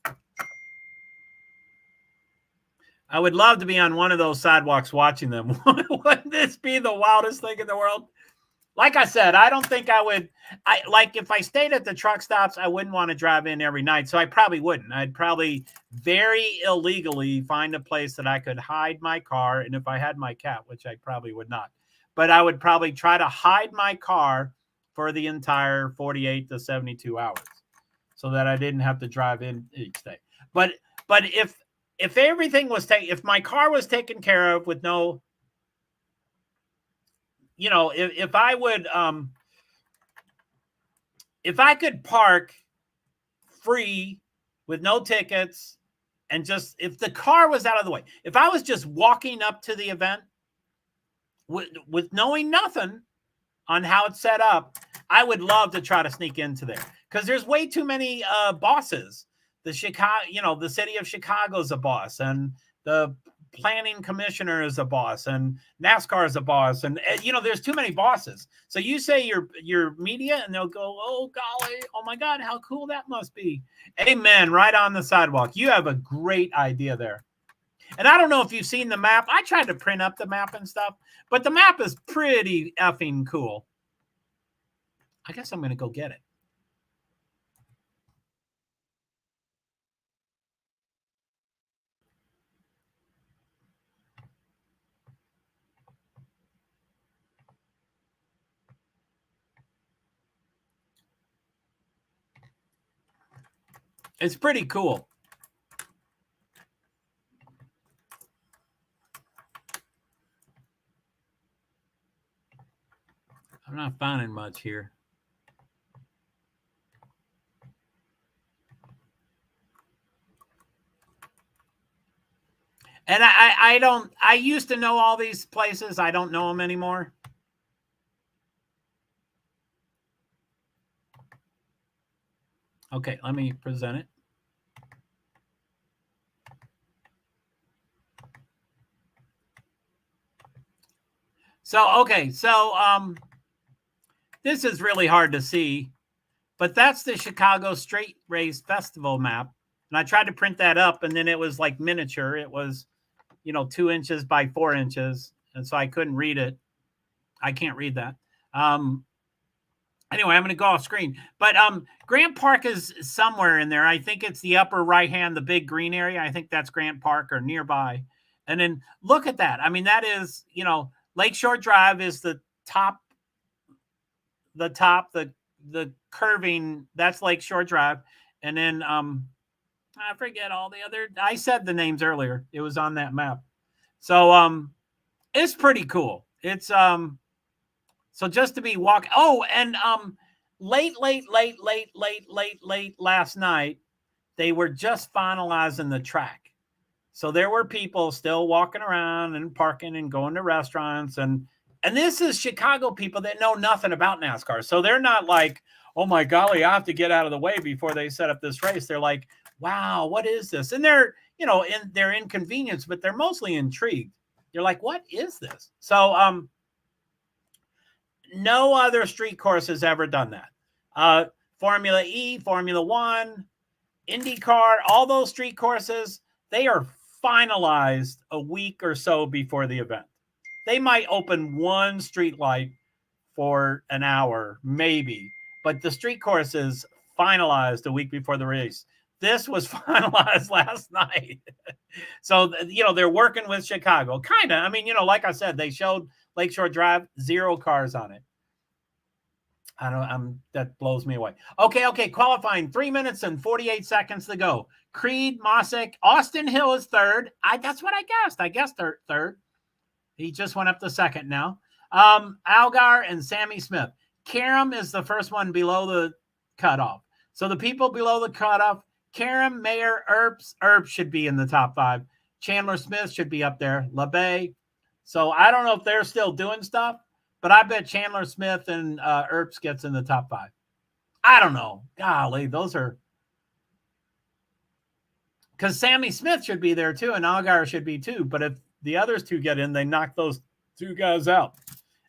I would love to be on one of those sidewalks watching them. Wouldn't this be the wildest thing in the world? Like I said, I don't think I would. If I stayed at the truck stops, I wouldn't want to drive in every night. So I probably wouldn't. I'd probably very illegally find a place that I could hide my car. And if I had my cat, which I probably would not, but I would probably try to hide my car for the entire 48 to 72 hours so that I didn't have to drive in each day. But if everything was if my car was taken care of with no, if I would, if I could park free with no tickets and just, if the car was out of the way, if I was just walking up to the event with knowing nothing on how it's set up, I would love to try to sneak into there because there's way too many bosses. The city of Chicago is a boss, and the planning commissioner is a boss, and NASCAR is a boss, and there's too many bosses. So you say your media, and they'll go, oh golly, oh my God, how cool that must be. Amen. Right on the sidewalk. You have a great idea there. And I don't know if you've seen the map. I tried to print up the map and stuff, but the map is pretty effing cool. I guess I'm going to go get it. It's pretty cool. I'm not finding much here. And I used to know all these places. I don't know them anymore. Okay, let me present it. So, okay, so this is really hard to see, but that's the Chicago Straight Race Festival map. And I tried to print that up, and then it was like miniature. It was, 2 inches by 4 inches. And so I couldn't read it. I can't read that. Anyway, I'm going to go off screen. But Grant Park is somewhere in there. I think it's the upper right hand, the big green area. I think that's Grant Park or nearby. And then look at that. I mean, that is, Lakeshore Drive is the curving, that's Lakeshore Drive. And then I forget all the other, I said the names earlier. It was on that map. So it's pretty cool. It's so just to be walking. Oh, and late last night, they were just finalizing the track. So there were people still walking around and parking and going to restaurants. And this is Chicago people that know nothing about NASCAR. So they're not like, oh my golly, I have to get out of the way before they set up this race. They're like, wow, what is this? And they're, they're inconvenienced, but they're mostly intrigued. You're like, what is this? So no other street course has ever done that. Formula E, Formula One, IndyCar, all those street courses, they are finalized a week or so before the event. They might open one street light for an hour, maybe, but the street course is finalized a week before the race. This was finalized last night. So, they're working with Chicago, kind of. I mean, like I said, they showed Lakeshore Drive, 0 cars on it. That blows me away. Okay. Qualifying, 3 minutes and 48 seconds to go. Creed, Misc, Austin Hill is third. That's what I guessed. I guessed third. He just went up to second now. Algar and Sammy Smith. Karam is the first one below the cutoff. So the people below the cutoff, Karam, Mayer, Earps should be in the top 5. Chandler Smith should be up there. LeBay. So I don't know if they're still doing stuff, but I bet Chandler Smith and Earps gets in the top 5. I don't know. Golly, those are... Because Sammy Smith should be there too, and Algar should be too. But if the others 2 get in, they knock those 2 guys out.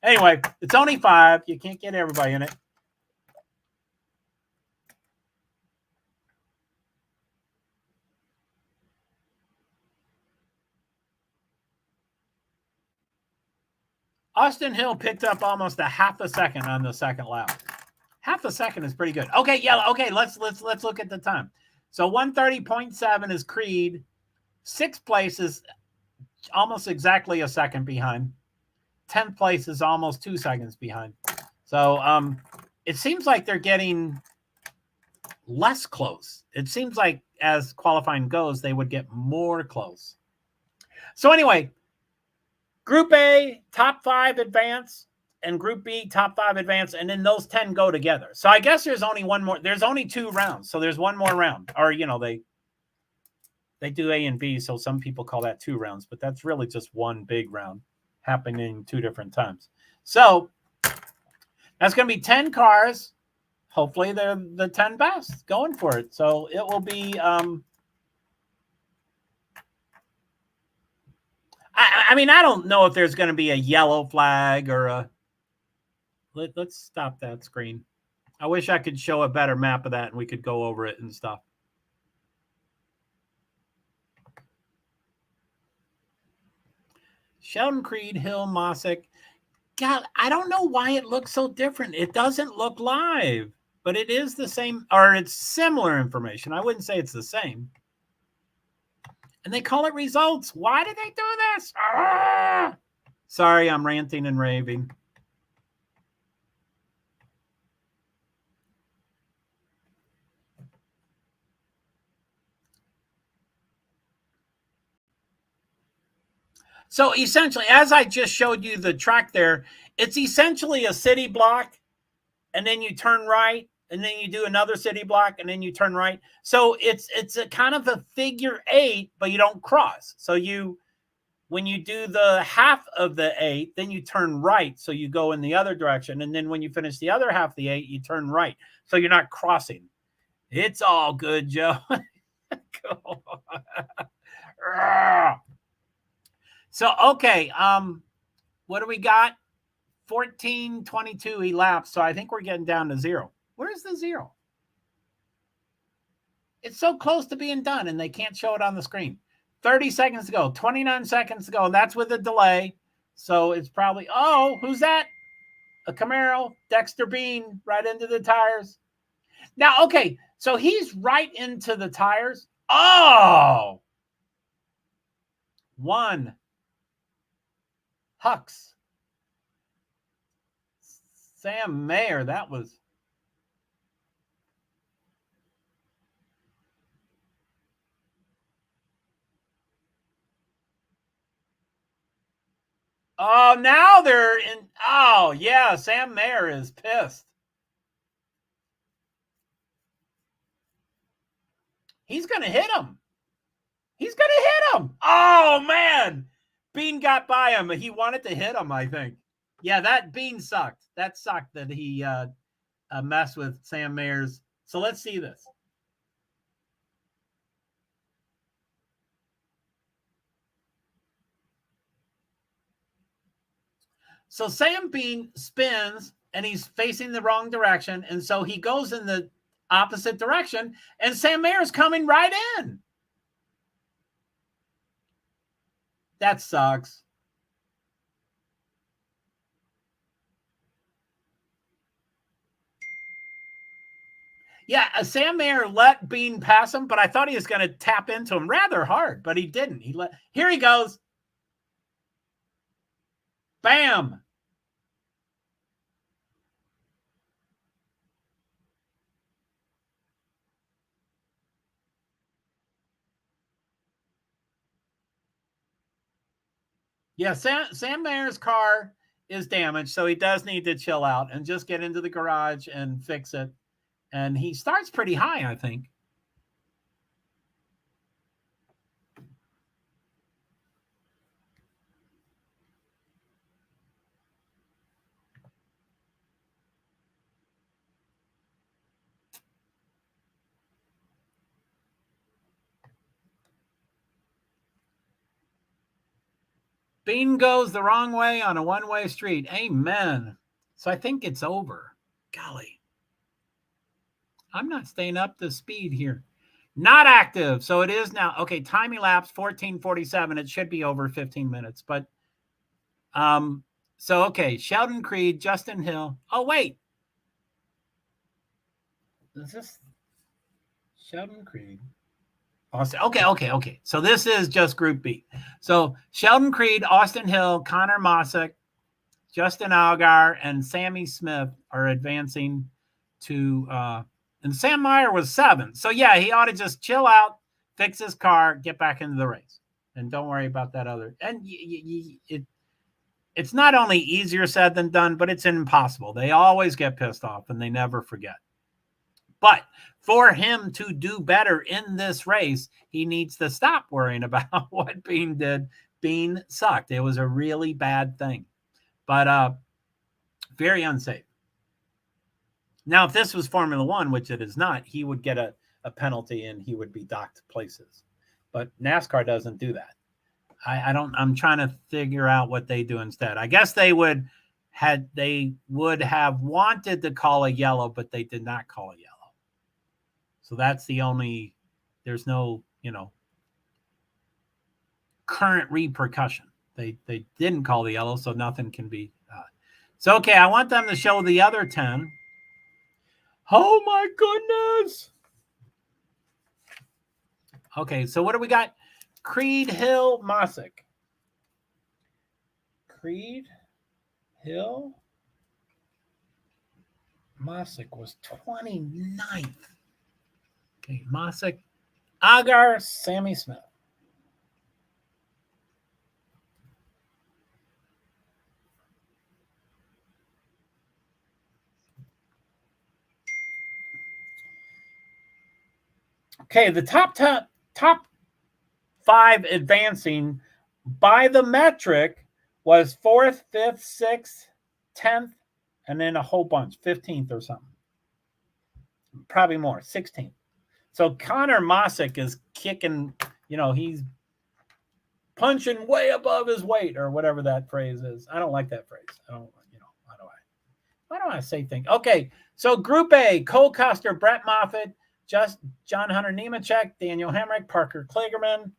Anyway, it's only 5. You can't get everybody in it. Austin Hill picked up almost a half a second on the second lap. Half a second is pretty good. Okay, yeah, okay, let's look at the time. So 130.7 is Creed. 6th place is almost exactly a second behind. 10th place is almost 2 seconds behind. So it seems like they're getting less close. It seems like as qualifying goes, they would get more close. So anyway, Group A, top 5 advance, and Group B, top 5 advance, and then those 10 go together. So I guess there's only one more. There's only 2 rounds, so there's one more round. Or, they do A and B, so some people call that 2 rounds, but that's really just one big round happening 2 different times. So that's going to be 10 cars. Hopefully they're the 10 best going for it. So it will be... I mean, I don't know if there's going to be a yellow flag or a... Let's stop that screen. I wish I could show a better map of that and we could go over it and stuff. Sheldon Creed, Hill, Misc. God, I don't know why it looks so different. It doesn't look live, but it is the same, or it's similar information. I wouldn't say it's the same. And they call it results. Why did they do this? Ah! Sorry, I'm ranting and raving. So essentially, as I just showed you the track there, it's essentially a city block, and then you turn right, and then you do another city block, and then you turn right. So it's a kind of a figure 8, but you don't cross. So when you do the half of the 8, then you turn right. So you go in the other direction. And then when you finish the other half of the 8, you turn right. So you're not crossing. It's all good, Joe. So, okay. What do we got? 14:22 elapsed. So I think we're getting down to 0. Where's the 0? It's so close to being done, and they can't show it on the screen. 30 seconds to go, 29 seconds to go, and that's with a delay. So it's probably, oh, who's that? A Camaro, Dexter Bean, right into the tires. Now, okay, so he's right into the tires. Oh! 1. Hux. Sam Mayer, that was. Oh, now they're in. Oh, yeah. Sam Mayer is pissed. He's going to hit him. He's going to hit him. Oh, man. Bean got by him. He wanted to hit him, I think. Yeah, that Bean sucked. That sucked that he messed with Sam Mayer's. So let's see this. So Sam Bean spins and he's facing the wrong direction. And so he goes in the opposite direction and Sam Mayer's coming right in. That sucks. Yeah, Sam Mayer let Bean pass him, but I thought he was going to tap into him rather hard, but he didn't. Here he goes. Bam. Yeah, Sam Mayer's car is damaged, so he does need to chill out and just get into the garage and fix it. And he starts pretty high, I think. Bean goes the wrong way on a one-way street. Amen. So I think it's over. Golly. I'm not staying up to speed here. Not active. So it is now. Okay, time elapsed 14:47. It should be over 15 minutes. But so okay, Sheldon Creed, Justin Hill. Oh, wait. Is this Sheldon Creed? Okay. So this is just Group B. So Sheldon Creed, Austin Hill, Connor Mosick, Justin Algar, and Sammy Smith are advancing to and Sam Meyer was 7. So yeah, he ought to just chill out, fix his car, get back into the race. And don't worry about that other. And it's not only easier said than done, but it's impossible. They always get pissed off and they never forget. But for him to do better in this race, he needs to stop worrying about what Bean did. Bean sucked. It was a really bad thing, but very unsafe. Now, if this was Formula One, which it is not, he would get a penalty and he would be docked places. But NASCAR doesn't do that. I'm trying to figure out what they do instead. I guess they would have wanted to call a yellow, but they did not call a yellow. So that's the only, there's no, current repercussion. They didn't call the yellow, so nothing can be. So, okay, I want them to show the other 10. Oh, my goodness. Okay, so what do we got? Creed, Hill, Mosick. Creed, Hill, Mosick was 29th. Okay, Mosick, Agar, Sammy Smith. Okay, the top 5 advancing by the metric was 4th, 5th, 6th, 10th, and then a whole bunch, 15th or something. Probably more, 16th. So Connor Mosick is kicking, he's punching way above his weight or whatever that phrase is. I don't like that phrase. I don't, why do I say things? Okay, so Group A, Cole Custer, Brett Moffitt, John Hunter Nemechek, Daniel Hemrick, Parker Kligerman.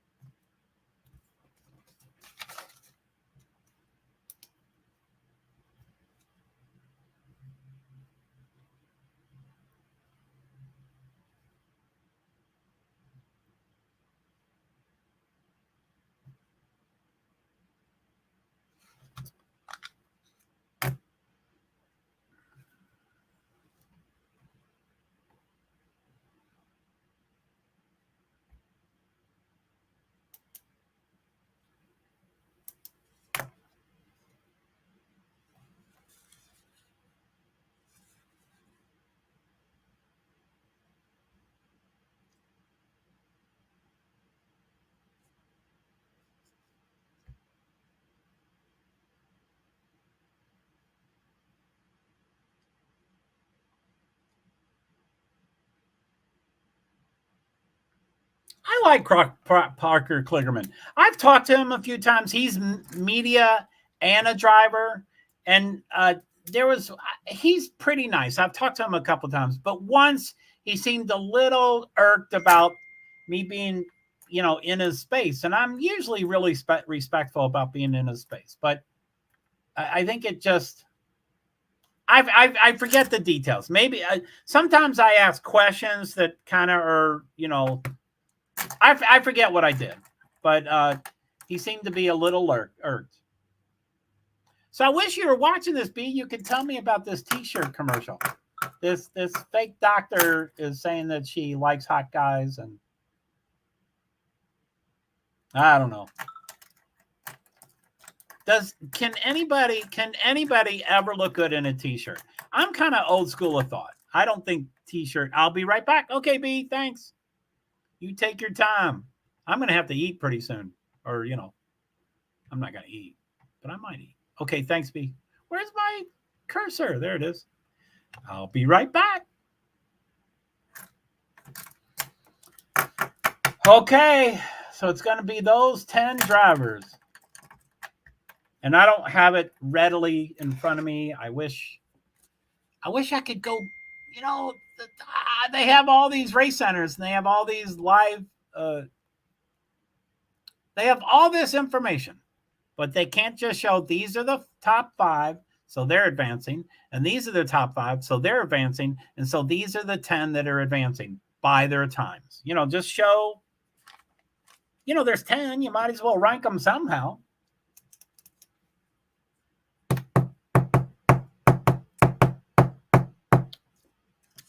I like Parker Kligerman. I've talked to him a few times. He's media and a driver, and he's pretty nice. I've talked to him a couple times, but once he seemed a little irked about me being, in his space, and I'm usually really respectful about being in his space, but I think it just. I forget the details. Maybe sometimes I ask questions that kind of are, I forget what I did, but he seemed to be a little irked. So I wish you were watching this, B. You could tell me about this T-shirt commercial. This fake doctor is saying that she likes hot guys, and I don't know. Can anybody ever look good in a T-shirt? I'm kind of old school of thought. I don't think T-shirt. I'll be right back. Okay, B. Thanks. You take your time. I'm gonna have to eat pretty soon, or I'm not gonna eat, but I might eat. Okay, thanks, B. Where's my cursor? There it is. I'll be right back. Okay, so it's going to be those 10 drivers. And I don't have it readily in front of me. I wish I could go, they have all these race centers and they have all these live, they have all this information, but they can't just show these are the top 5, so they're advancing, and these are the top 5, so they're advancing, and so these are the 10 that are advancing by their times. Just show, there's 10, you might as well rank them somehow.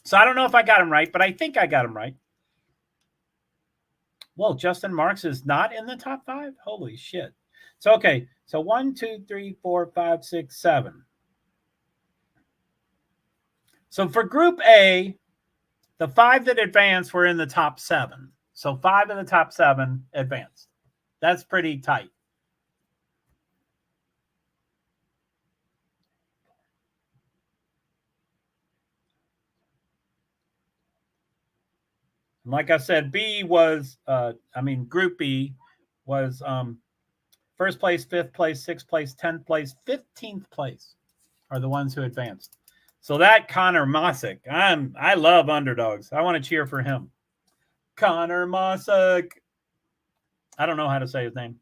So I don't know if I got them right, but I think I got them right. Well, Justin Marks is not in the top 5? Holy shit. So, okay. So 1, 2, 3, 4, 5, 6, 7. So for Group A, the 5 that advanced were in the top 7. So 5 of the top 7 advanced. That's pretty tight. And like I said, Group B was first place, 5th place, 6th place, 10th place, 15th place are the ones who advanced. So that Connor Mosick, I love underdogs. I want to cheer for him. Connor Mosick. I don't know how to say his name.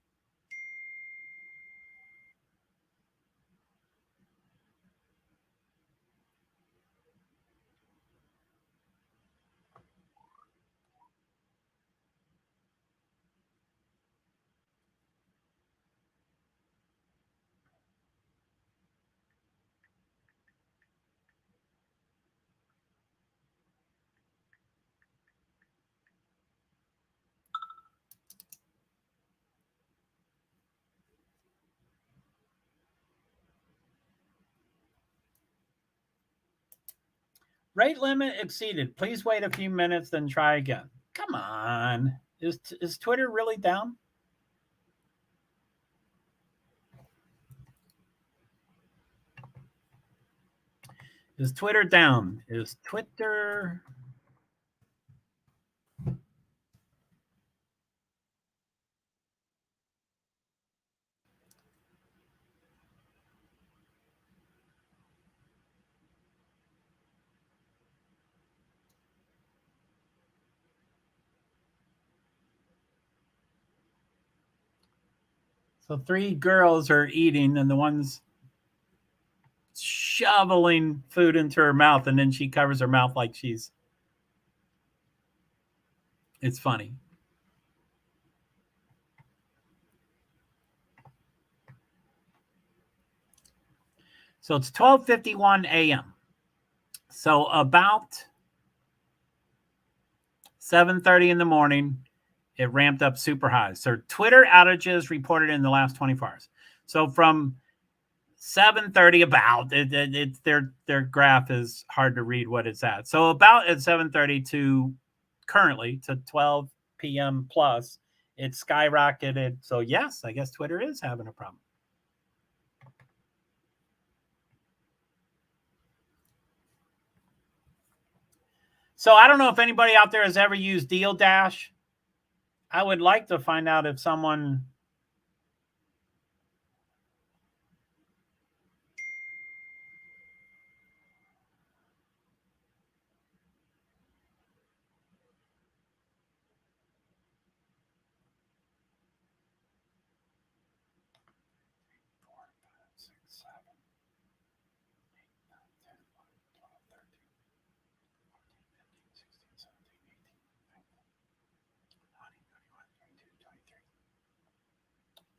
Rate limit exceeded. Please wait a few minutes, then try again. Come on. Is Twitter really down? Is Twitter down? Is Twitter... So 3 girls are eating, and the one's shoveling food into her mouth, and then she covers her mouth like she's... It's funny. So it's 12:51 a.m. So about 7:30 in the morning, it ramped up super high. So Twitter outages reported in the last 24 hours. So from 7:30 about their graph is hard to read what it's at. So about at 7:30 to currently to 12 p.m. plus, it skyrocketed. So yes, I guess Twitter is having a problem. So I don't know if anybody out there has ever used Deal Dash. I would like to find out if someone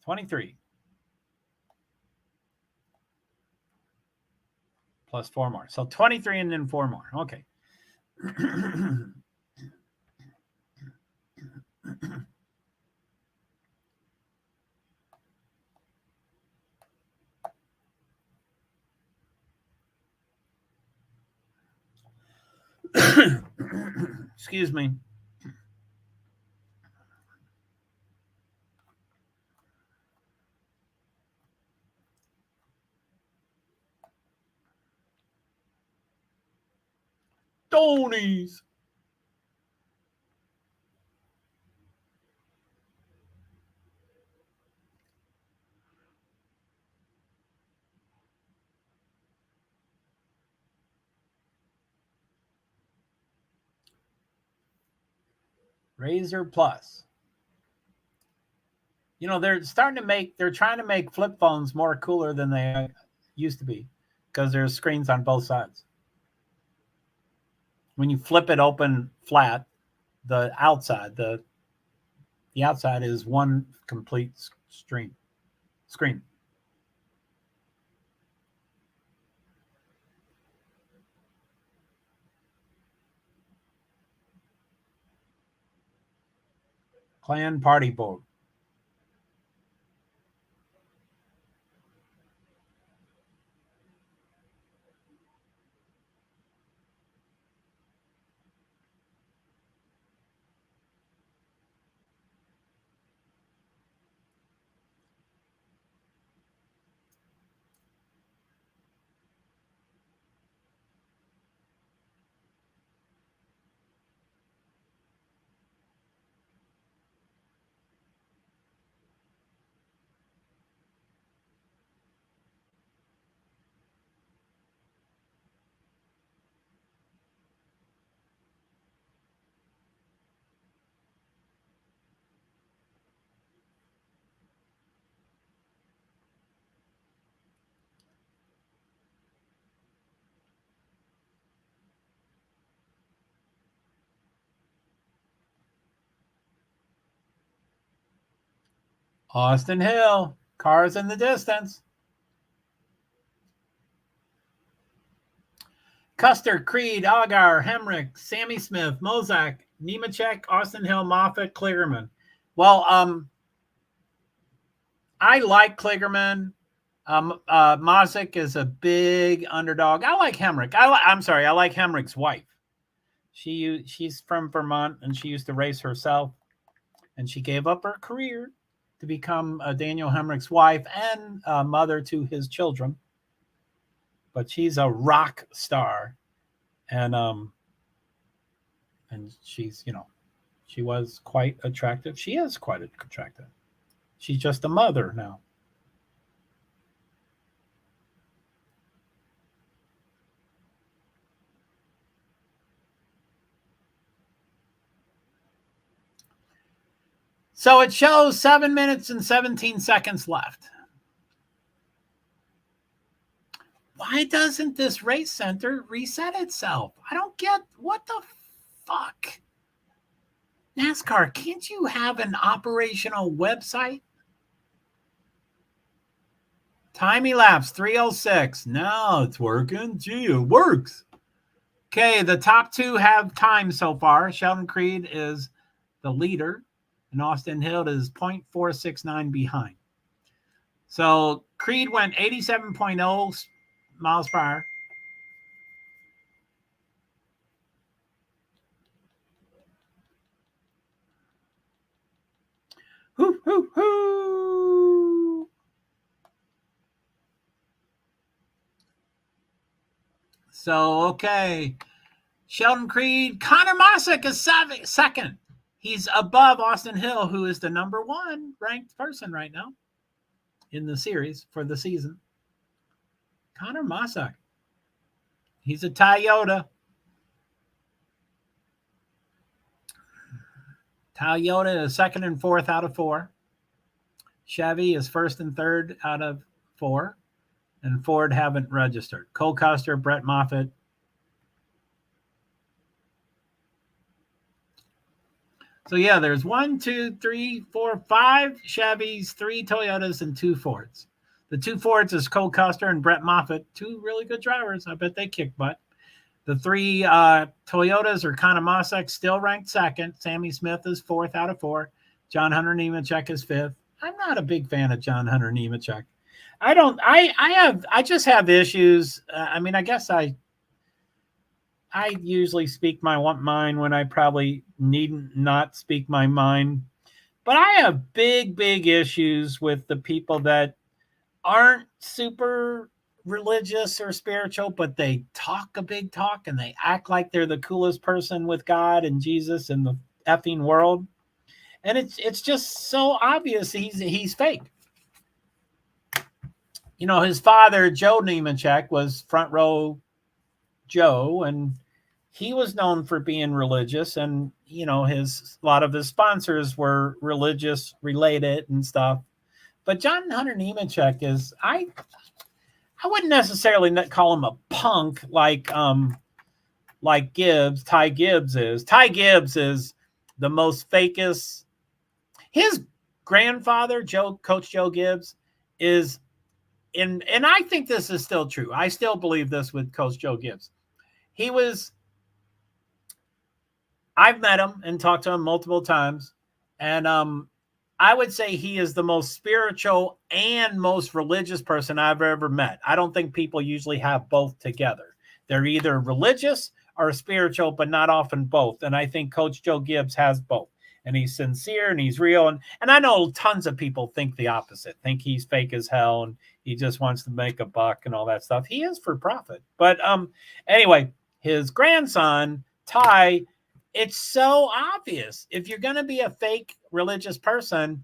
$23 plus 4 more. So 23 and then 4 more. Okay. Excuse me. Tony's. Razor Plus. You know, they're trying to make flip phones more cooler than they used to be because there's screens on both sides. When you flip it open flat, the outside is one complete screen. Clan party boat. Austin Hill. Cars in the distance. Custer, Creed, Agar, Hemrick, Sammy Smith, Mozak, Nemechek, Austin Hill, Moffitt, Kligerman. Well, I like Kligerman. Mozak is a big underdog. I like Hemrick. I like Hemrick's wife. She's from Vermont and she used to race herself, and she gave up her career to become Daniel Hemrick's wife and mother to his children. But she's a rock star, and she's, she was quite attractive. She is quite attractive. She's just a mother now. So it shows 7 minutes and 17 seconds left. Why doesn't this race center reset itself? I don't get, what the fuck? NASCAR, can't you have an operational website? Time elapsed 3:06. No, it's working. Gee, it works. Okay, the top two have time so far. Sheldon Creed is the leader, and Austin Hill is 0.469 behind. So Creed went 87.0 miles per hour. Hoo, hoo, hoo. So, okay. Sheldon Creed. Connor Mosick is second. He's above Austin Hill, who is the number 1 ranked person right now in the series for the season. Connor Mosak. He's a Toyota. Toyota is 2nd and 4th out of 4. Chevy is 1st and 3rd out of 4. And Ford haven't registered. Cole Custer, Brett Moffitt. So, yeah, there's 1, 2, 3, 4, 5 Chevys, 3 Toyotas, and 2 Fords. The 2 Fords is Cole Custer and Brett Moffitt, 2 really good drivers. I bet they kick butt. The 3 Toyotas are Connor Mosak, still ranked 2nd. Sammy Smith is 4th out of 4. John Hunter Nemechek is 5th. I'm not a big fan of John Hunter Nemechek. I just have issues. I guess I usually speak my mind when I probably need not speak my mind. But I have big issues with the people that aren't super religious or spiritual, but they talk a big talk and they act like they're the coolest person with God and Jesus in the effing world. And it's just so obvious he's fake. You know, his father, Joe Nemechek, was Front Row Joe, and he was known for being religious, and you know, a lot of his sponsors were religious related and stuff. But John Hunter Nemechek is, I wouldn't necessarily call him a punk like Gibbs. Ty Gibbs is. Ty Gibbs is the most fakest. His grandfather, Coach Joe Gibbs, is in, and I think this is still true. I still believe this with Coach Joe Gibbs. I've met him and talked to him multiple times, and I would say he is the most spiritual and most religious person I've ever met. I don't think people usually have both together. They're either religious or spiritual, but not often both. And I think Coach Joe Gibbs has both. And he's sincere and he's real. And I know tons of people think the opposite, think he's fake as hell and he just wants to make a buck and all that stuff. He is for profit. But anyway, his grandson, Ty, it's so obvious. If you're going to be a fake religious person,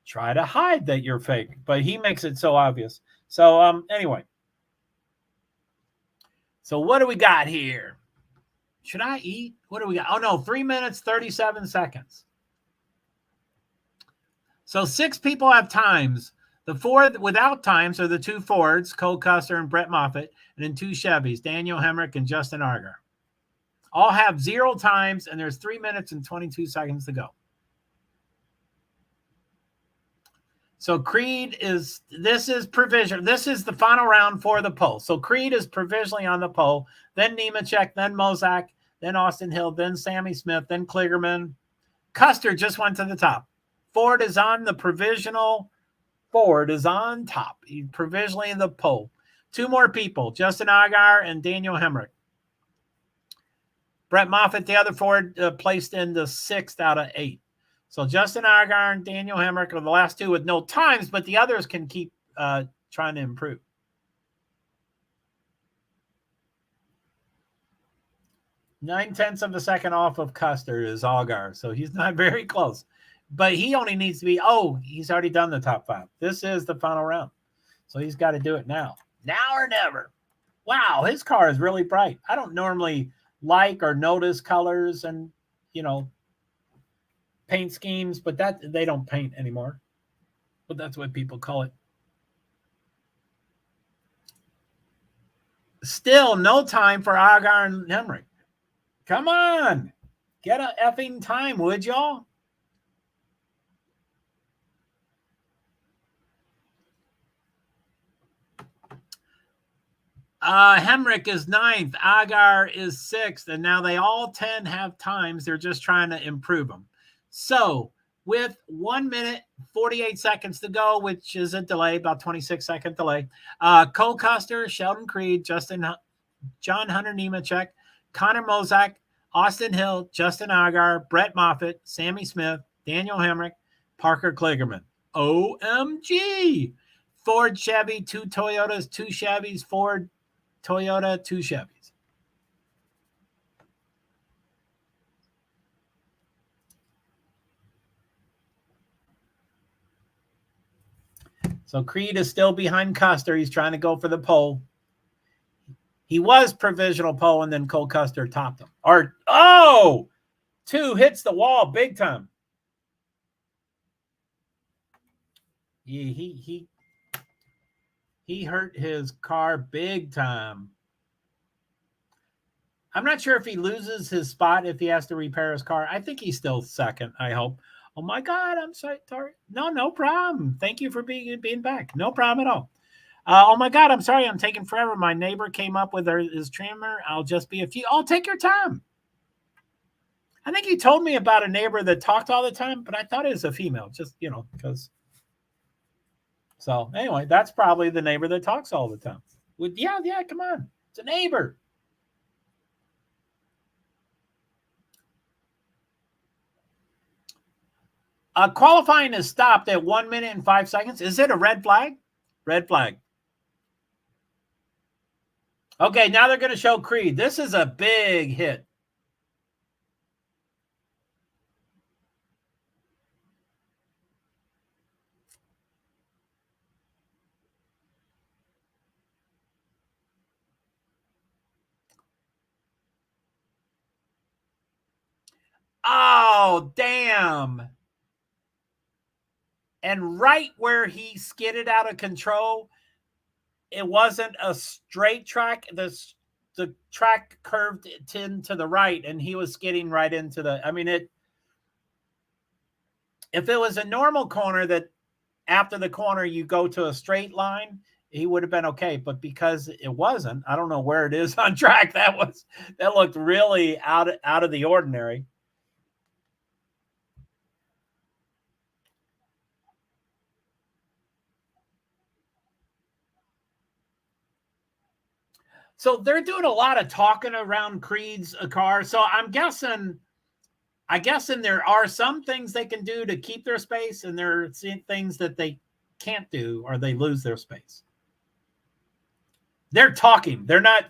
try to hide that you're fake. But he makes it so obvious. So anyway. So what do we got here? Should I eat? What do we got? Oh, no, 3 minutes, 37 seconds. So 6 people have times. The 4 without times are the 2 Fords, Cole Custer and Brett Moffitt, and then 2 Chevys, Daniel Hemrick and Justin Argar. All have 0 times, and there's 3 minutes and 22 seconds to go. So Creed this is provision. This is the final round for the poll. So Creed is provisionally on the poll, then Nemechek, then Mosak, then Austin Hill, then Sammy Smith, then Kligerman. Custer just went to the top. Ford is on the provisional. Ford is on top. He's provisionally in the poll. 2 more people, Justin Argar and Daniel Hemrick. Brett Moffitt, the other Ford, placed in the 6th out of 8. So Justin Argar and Daniel Hemrick are the last 2 with no times, but the others can keep trying to improve. Nine-tenths of a second off of Custer is Argar, so he's not very close. But he only needs to be, he's already done the top 5. This is the final round. So he's got to do it now. Now or never. Wow, his car is really bright. I don't normally like or notice colors and, paint schemes, but that they don't paint anymore. But that's what people call it. Still no time for Argar and Hemrick. Come on. Get a effing time, would y'all? Hemrick is 9th. Argar is 6th. And now they all 10 have times. They're just trying to improve them. So with 1 minute, 48 seconds to go, which is a delay, about 26-second delay, Cole Custer, Sheldon Creed, John Hunter Nemechek, Connor Mosak, Austin Hill, Justin Argar, Brett Moffitt, Sammy Smith, Daniel Hemrick, Parker Kligerman. OMG! Ford, Chevy, 2 Toyotas, 2 Chevys, Ford, Toyota, 2 Chevys. So Creed is still behind Custer. He's trying to go for the pole. He was provisional pole, and then Cole Custer topped him. Two hits the wall big time. He hurt his car big time. I'm not sure if he loses his spot if he has to repair his car. I think he's still second, I hope. Oh my God, I'm sorry. No problem. Thank you for being back. No problem at all. Oh my God, I'm sorry. I'm taking forever. My neighbor came up with his trimmer. I'll just be a few. Oh, take your time. I think you told me about a neighbor that talked all the time, but I thought it was a female. Just, because. So anyway, that's probably the neighbor that talks all the time. Yeah, come on. It's a neighbor. Qualifying is stopped at 1 minute and 5 seconds. Is it a red flag? Red flag. Okay, now they're going to show Creed. This is a big hit. Oh, damn. And right where he skidded out of control, it wasn't a straight track. The track curved to the right, and he was skidding right into if it was a normal corner that after the corner you go to a straight line, he would have been okay. But because it wasn't, I don't know where it is on track. That looked really out of the ordinary. So they're doing a lot of talking around Creed's car. So I'm guessing there are some things they can do to keep their space, and there are things that they can't do or they lose their space. They're talking. They're not.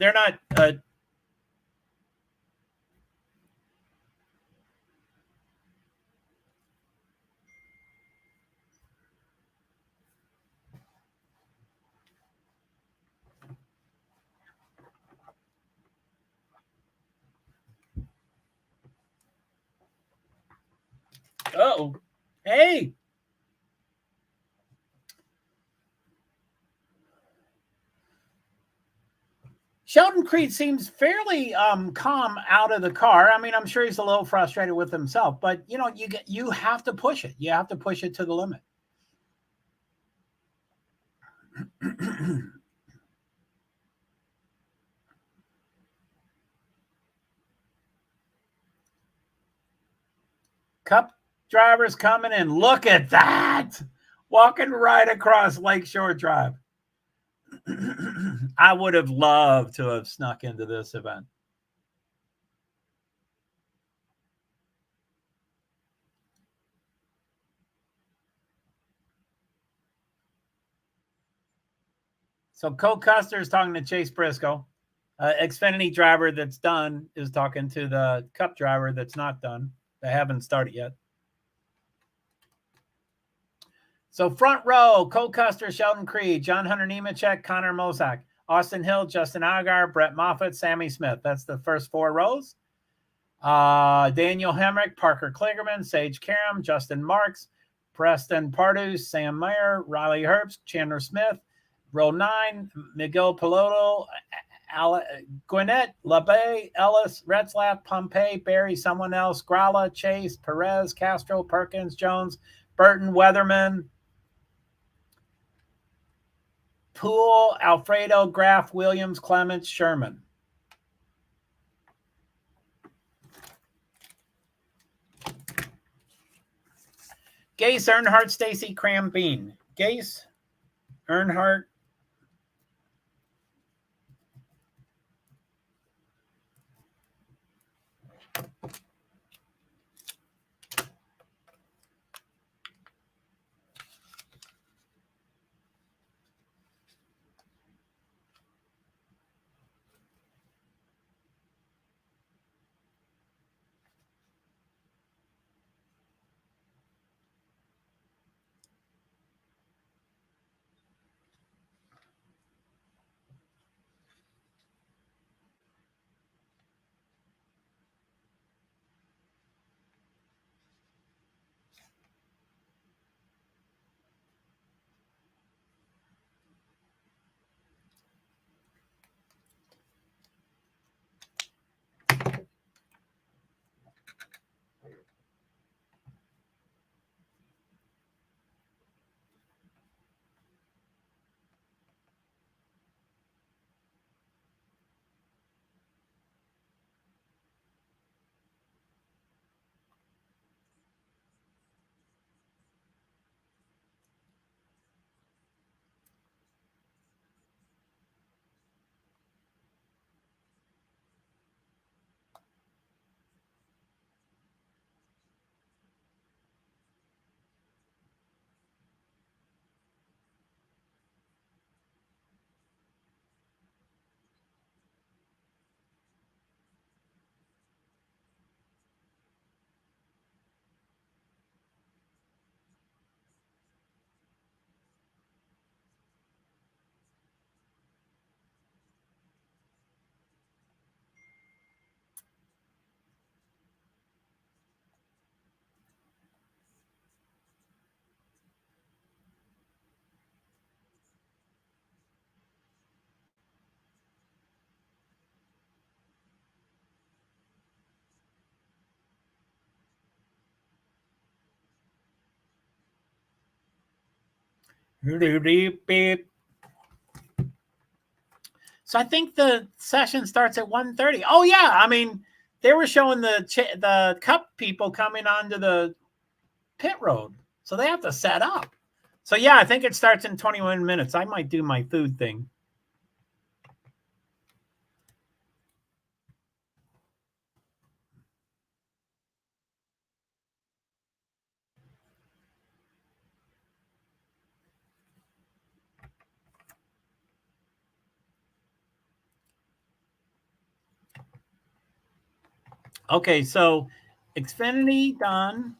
Oh, hey. Sheldon Creed seems fairly calm out of the car. I mean, I'm sure he's a little frustrated with himself, but you have to push it. You have to push it to the limit. Cup drivers coming in. Look at that. Walking right across Lakeshore Drive. I would have loved to have snuck into this event. So Cole Custer is talking to Chase Briscoe. Xfinity driver that's done is talking to the Cup driver that's not done. They haven't started yet. So front row, Cole Custer, Sheldon Creed, John Hunter Nemechek, Connor Mosak, Austin Hill, Justin Allgaier, Brett Moffitt, Sammy Smith. That's the first four rows. Daniel Hemrick, Parker Kligerman, Sage Karam, Justin Marks, Preston Pardue, Sam Mayer, Riley Herbst, Chandler Smith. Row 9, Miguel Piloto, Gwinnett, LaBay, Ellis, Retzlaff, Pompey, Barry, someone else, Gralla, Chase, Perez, Castro, Perkins, Jones, Burton, Weatherman, Poole, Alfredo, Graff, Williams, Clements, Sherman. Gase, Earnhardt, Stacy, Cram, Bean. Gase, Earnhardt. So I think the session starts at 1:30. Oh yeah, I mean they were showing the cup people coming onto the pit road, so they have to set up. So yeah, I think it starts in 21 minutes. I might do my food thing. Okay, so Xfinity done.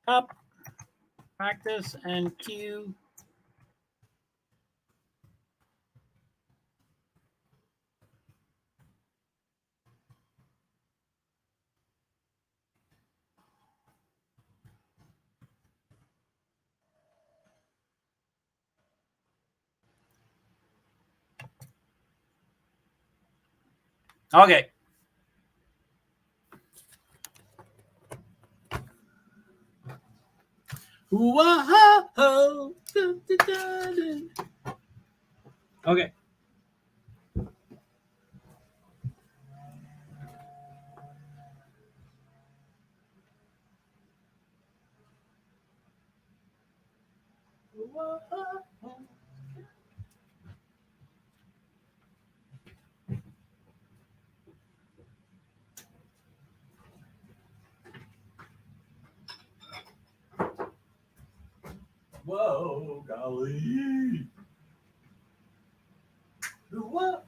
Up, practice, and queue. Okay. Whoa. Okay. Whoa, golly. Whoa.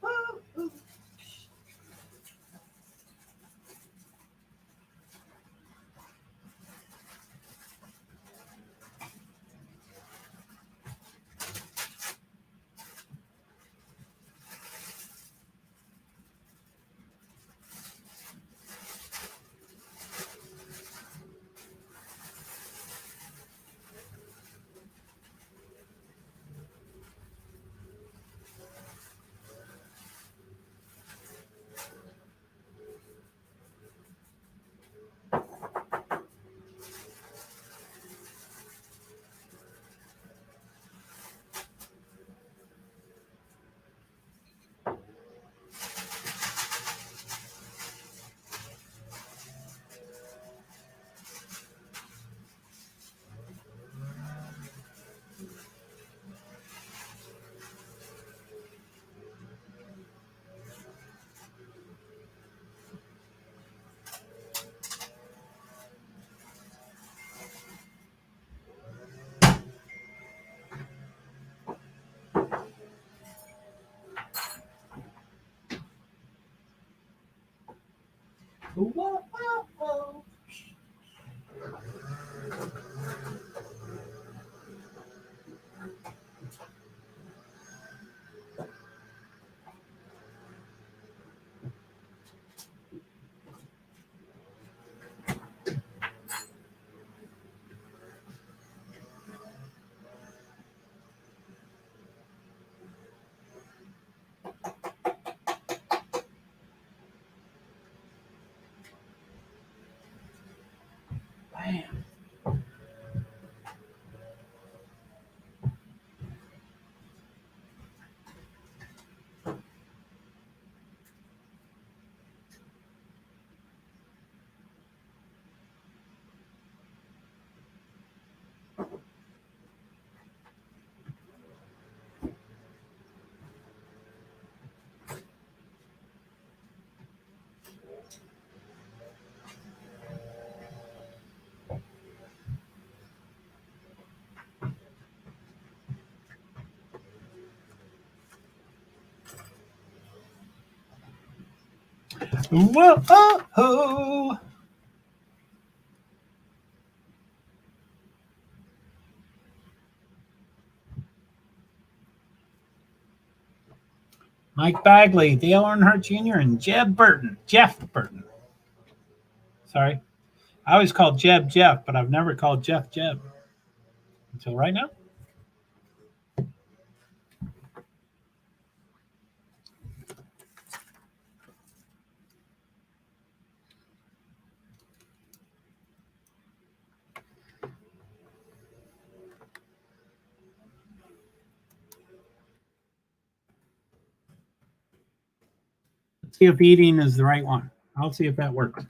Whoa. Bam. Whoa. Mike Bagley, Dale Earnhardt Jr., and Jeff Burton. Sorry. I always called Jeb Jeff, but I've never called Jeff Jeb until right now. See if eating is the right one. I'll see if that works.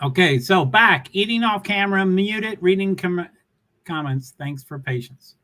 Okay, so back. Eating off camera, muted, reading comments. Thanks for patience.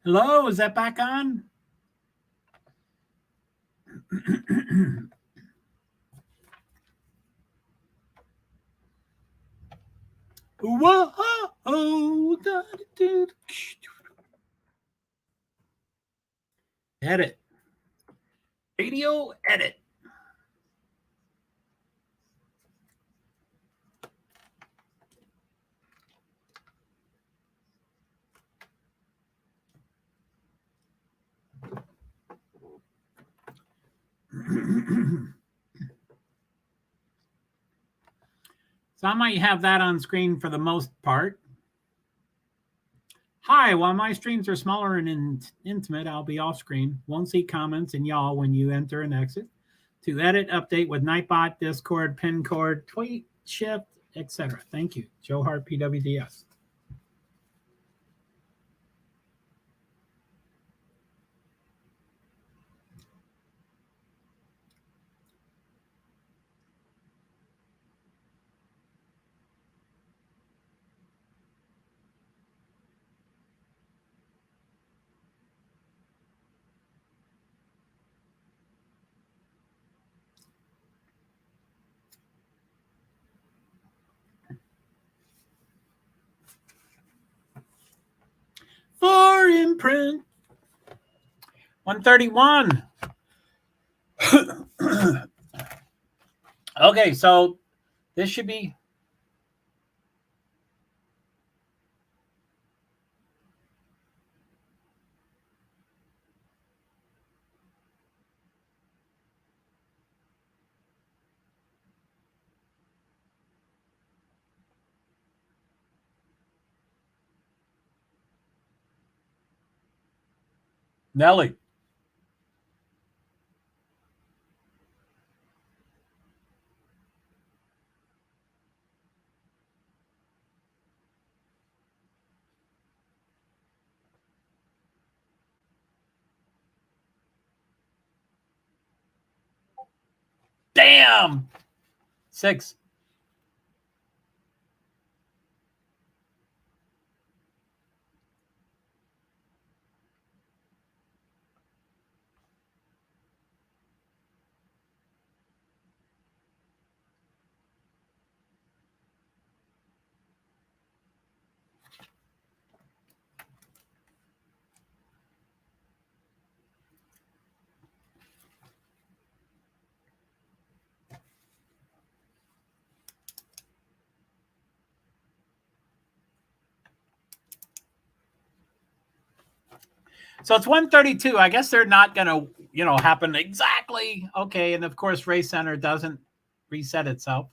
Hello, is that back on? Whoa, edit. Radio edit. So I might have that on screen for the most part. Hi, while my streams are smaller and intimate, I'll be off screen. Won't see comments and y'all when you enter and exit. To edit, update with Nightbot, Discord, Pincord, Tweet, Shift, etc. Thank you. JoeHart PwD's. For imprint. 131. Okay, so this should be. Nelly. Damn. 6. So it's 132. I guess they're not going to, happen exactly. Okay. And of course, Race Center doesn't reset itself.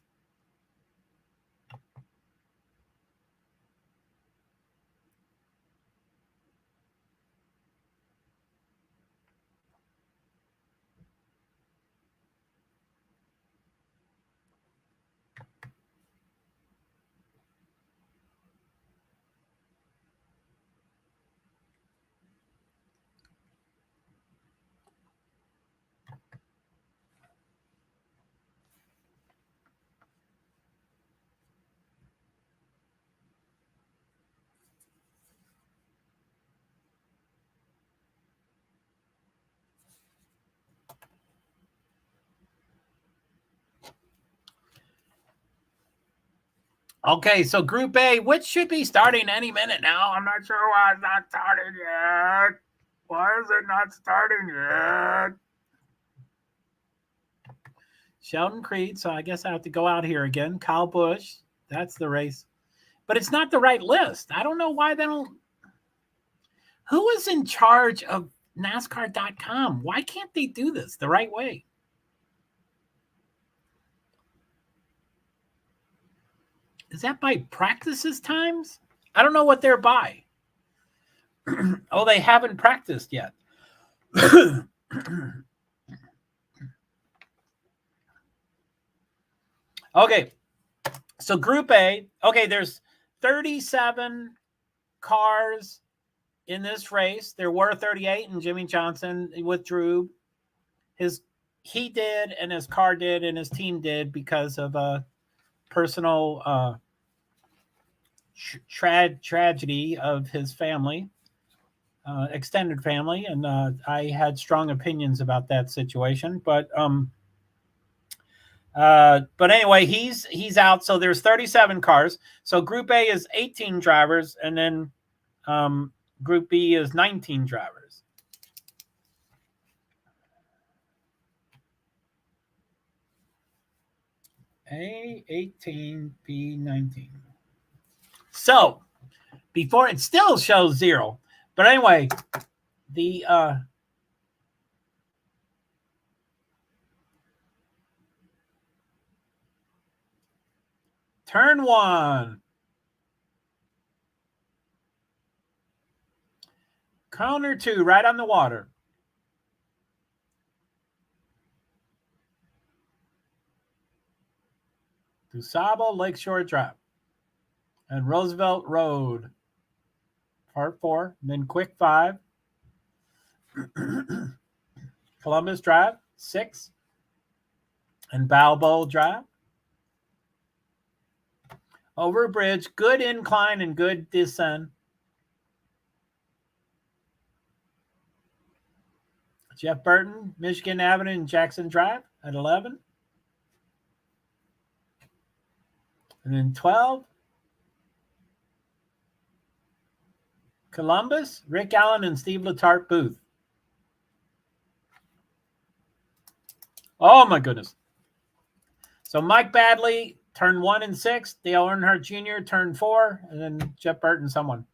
Okay, so Group A, which should be starting any minute now. I'm not sure why it's not starting yet. Why is it not starting yet? Sheldon Creed, so I guess I have to go out here again. Kyle Busch, that's the race. But it's not the right list. I don't know why they don't. Who is in charge of NASCAR.com? Why can't they do this the right way? Is that by practices times? I don't know what they're by. Oh, they haven't practiced yet. Okay. So Group A, okay, there's 37 cars in this race. There were 38, and Jimmy Johnson withdrew. He did, and his car did, and his team did because of a personal tragedy of his family. extended family, and I had strong opinions about that situation. But anyway, he's out. So there's 37 cars. So Group A is 18 drivers, and then Group B is 19 drivers. A 18, B 19. So before it still shows 0, but anyway, the turn 1. Corner 2, right on the water. DuSable Lakeshore Drive and Roosevelt Road, Part 4. And then Quick 5. Columbus Drive, 6. And Balboa Drive. Over a bridge, good incline and good descent. Jeff Burton, Michigan Avenue and Jackson Drive at 11. And then 12. Columbus, Rick Allen and Steve Letarte Booth. Oh, my goodness. So Mike Badley, turn 1 and 6. Dale Earnhardt Jr., turn 4. And then Jeff Burton, someone.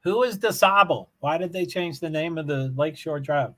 Who is DuSable? Why did they change the name of the Lakeshore Drive?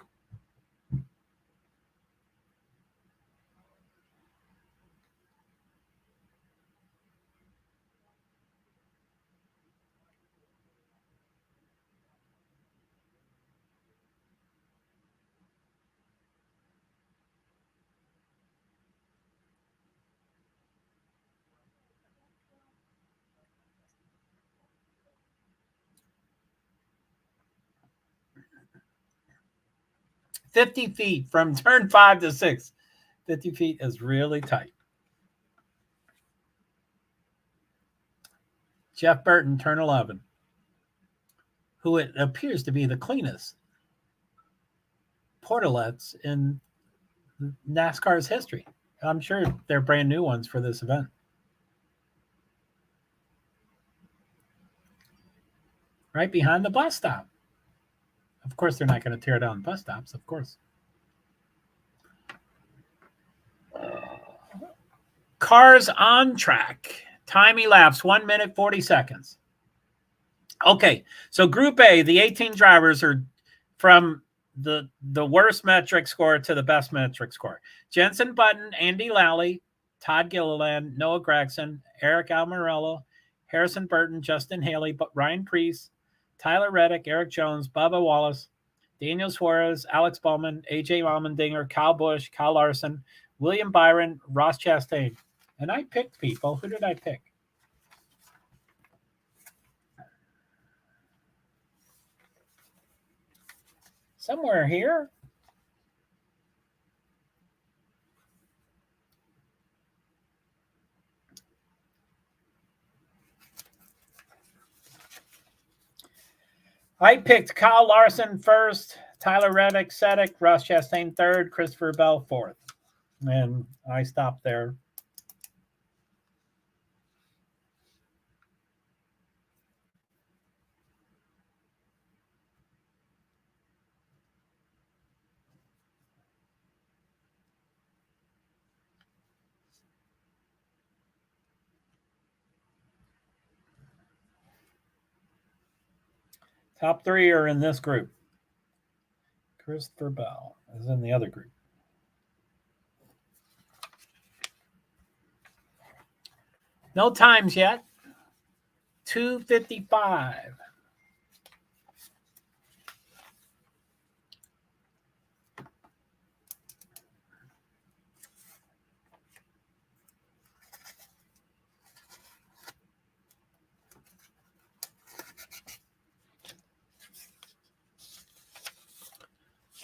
$50 feet from turn 5 to 6. 50 feet is really tight. Jeff Burton, turn 11. Who it appears to be the cleanest portalets in NASCAR's history. I'm sure they're brand new ones for this event. Right behind the bus stop. Of course, they're not going to tear down bus stops, of course. Cars on track. Time elapsed 1 minute, 40 seconds. Okay, so Group A, the 18 drivers are from the worst metric score to the best metric score. Jensen Button, Andy Lally, Todd Gilliland, Noah Gregson, Eric Almirola, Harrison Burton, Justin Haley, Ryan Preece, Tyler Reddick, Eric Jones, Bubba Wallace, Daniel Suarez, Alex Bowman, AJ Allmendinger, Kyle Busch, Kyle Larson, William Byron, Ross Chastain. And I picked people. Who did I pick? Somewhere here. I picked Kyle Larson first, Tyler Reddick second, Ross Chastain third, Christopher Bell fourth. And I stopped there. Top 3 are in this group. Christopher Bell is in the other group. No times yet. 2:55.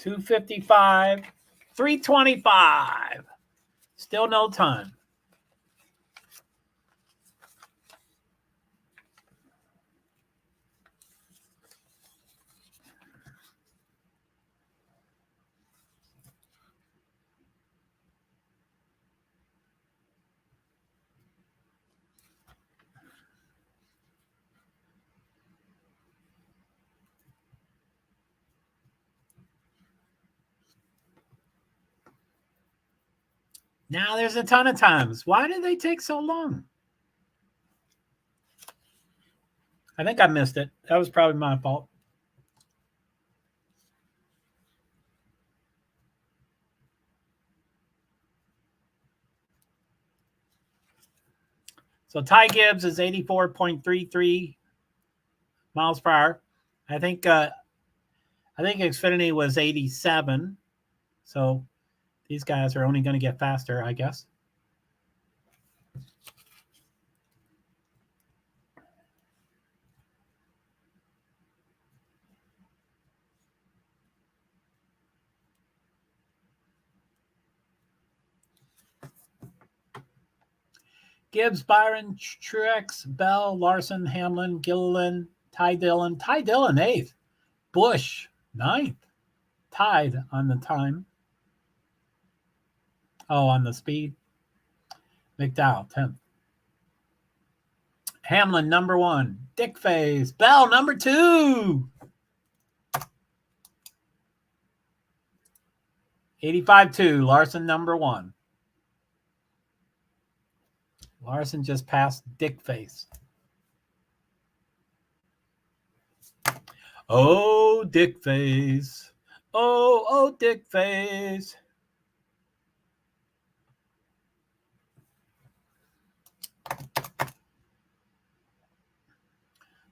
255, 325. Still no time. Now there's a ton of times. Why do they take so long? I think I missed it. That was probably my fault. So Ty Gibbs is 84.33 miles per hour. I think Xfinity was 87. So these guys are only going to get faster, I guess. Gibbs, Byron, Truex, Bell, Larson, Hamlin, Gilliland, Ty Dillon. Ty Dillon, 8th. Busch, 9th. Tied on the time. Oh, on the speed. McDowell, 10th. Hamlin, number 1. Dick Face. Bell, number 2. 85.2. Larson, number 1. Larson just passed Dick Face. Oh, Dick Face. Oh, Dick Face.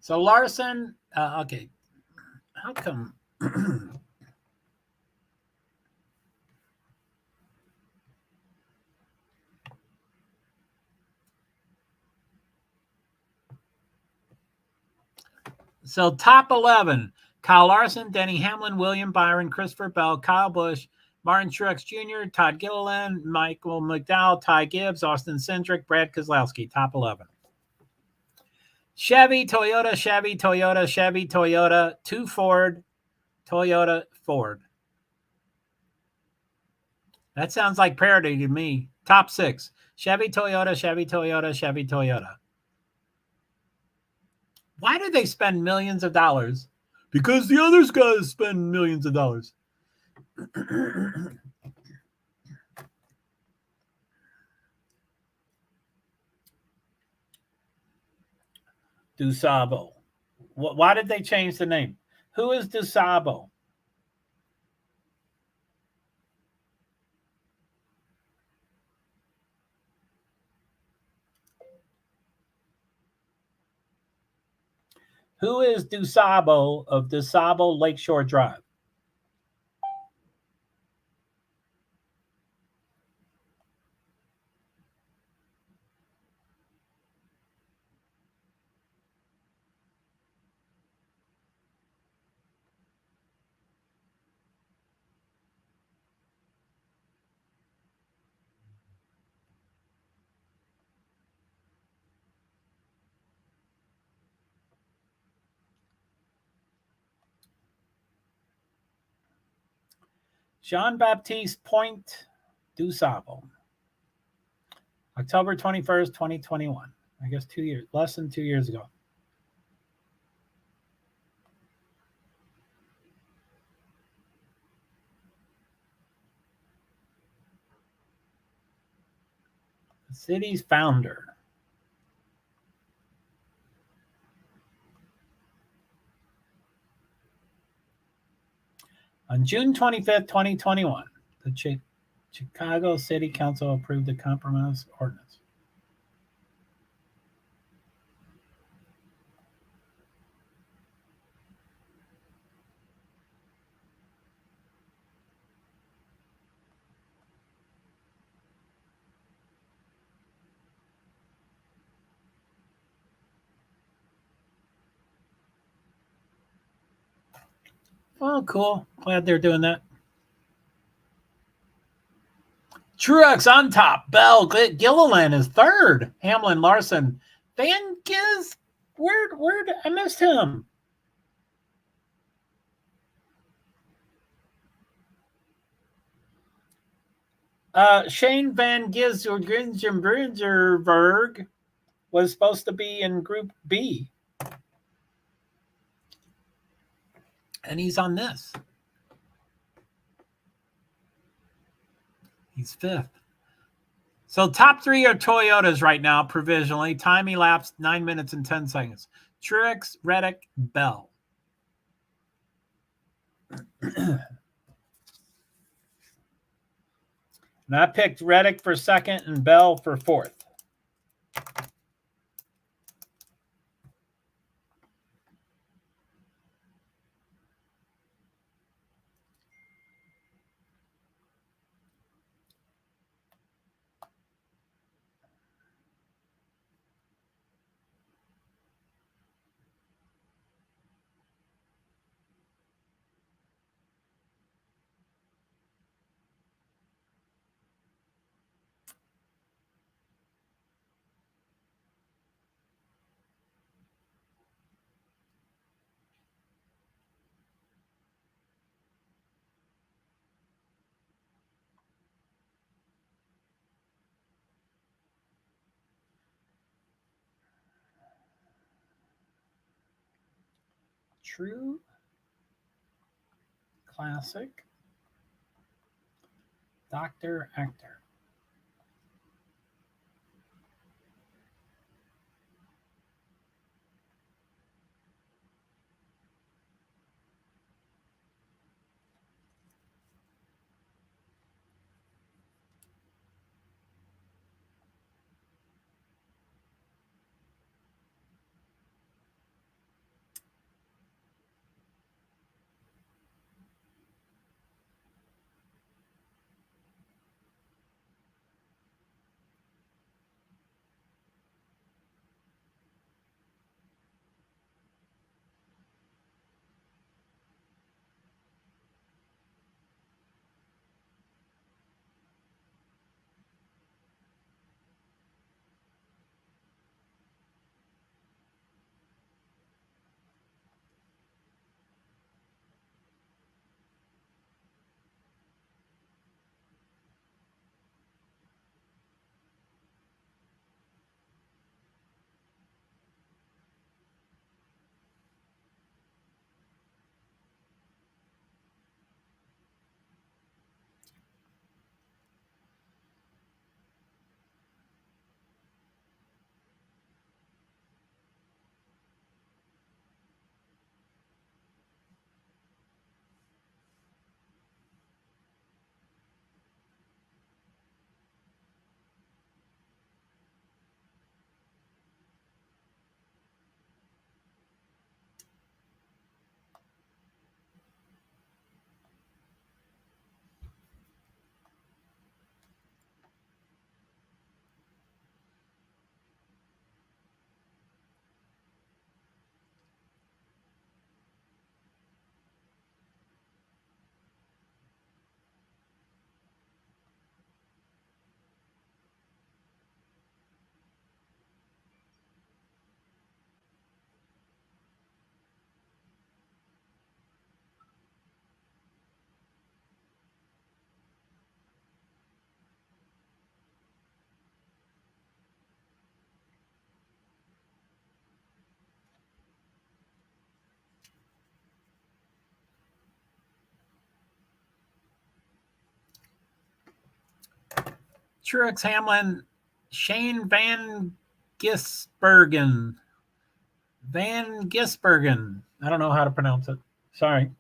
So Larson, okay. How come? So top 11, Kyle Larson, Denny Hamlin, William Byron, Christopher Bell, Kyle Busch, Martin Truex Jr., Todd Gilliland, Michael McDowell, Ty Gibbs, Austin Cindric, Brad Keselowski, top 11. Chevy, Toyota, Chevy, Toyota, Chevy, Toyota, 2 Ford, Toyota, Ford. That sounds like parody to me. Top 6, Chevy, Toyota, Chevy, Toyota, Chevy, Toyota. Why do they spend millions of dollars? Because the other guys spend millions of dollars. DuSable. Why did they change the name? Who is DuSable? Who is DuSable of DuSable Lakeshore Drive? Jean-Baptiste Point DuSable. October 21st, 2021. I guess 2 years, less than 2 years ago. The city's founder. On June 25th, 2021, the Chicago City Council approved the compromise ordinance. Oh, cool. Glad they're doing that. Truex on top. Bell Gilliland is third. Hamlin, Larson, Van Giz. Where I missed him. Shane Van Gisberg was supposed to be in Group B. And he's on this. He's fifth. So top three are Toyotas right now, provisionally. Time elapsed 9 minutes and 10 seconds. Truex, Reddick, Bell. And I picked Reddick for second and Bell for fourth. True Classic Dr. Actor. Truex, Hamlin, Shane Van Gisbergen. Van Gisbergen. I don't know how to pronounce it. Sorry.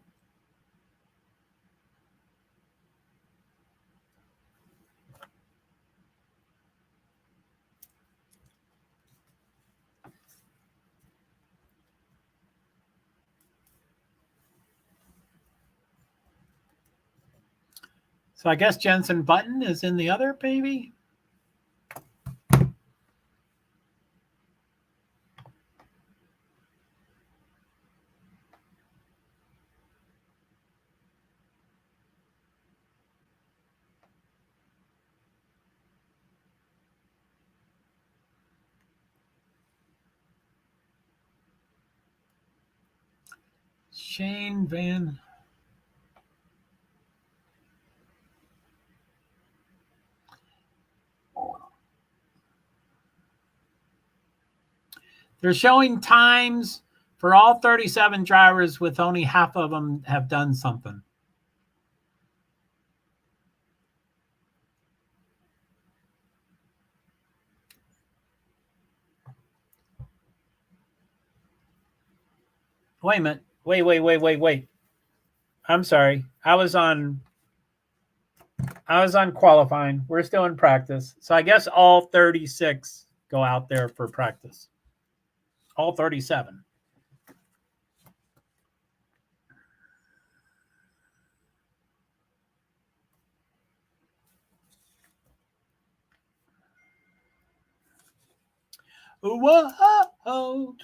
So I guess Jensen Button is in the other, baby. Shane Van. They're showing times for all 37 drivers with only half of them have done something. Wait a minute. Wait. I'm sorry. I was on qualifying. We're still in practice. So I guess all 36 go out there for practice. All 37. Whoa.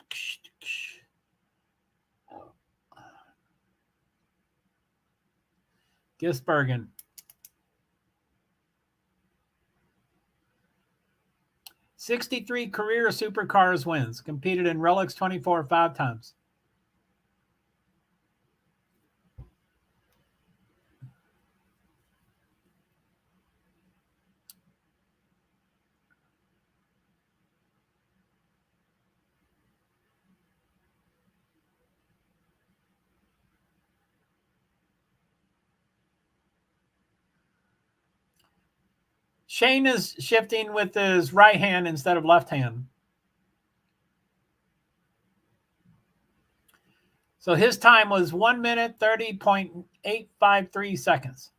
Gisbergen. 63 career supercars wins. Competed in Rolex 24 5 times. Shane is shifting with his right hand instead of left hand. So his time was 1 minute, 30.853 seconds.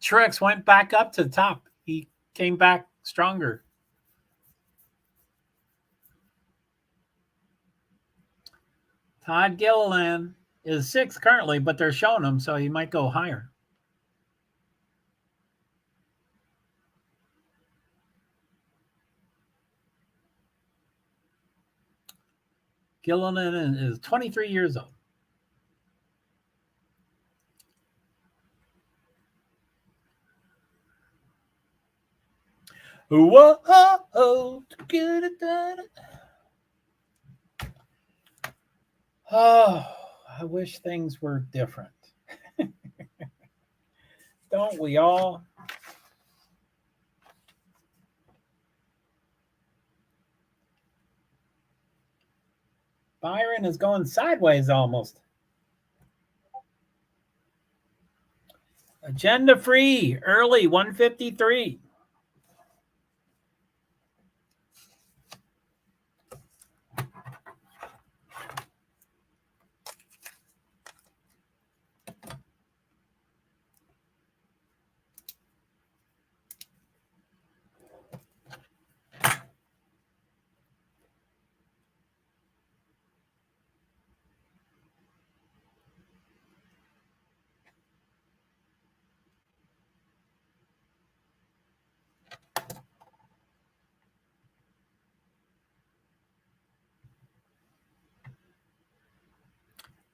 Truex went back up to the top. He came back stronger. Todd Gilliland is 6th currently, but they're showing him, so he might go higher. Gilliland is 23 years old. Whoa, get it done. Oh, I wish things were different. Don't we all? Byron is going sideways almost. Agenda free, early 153.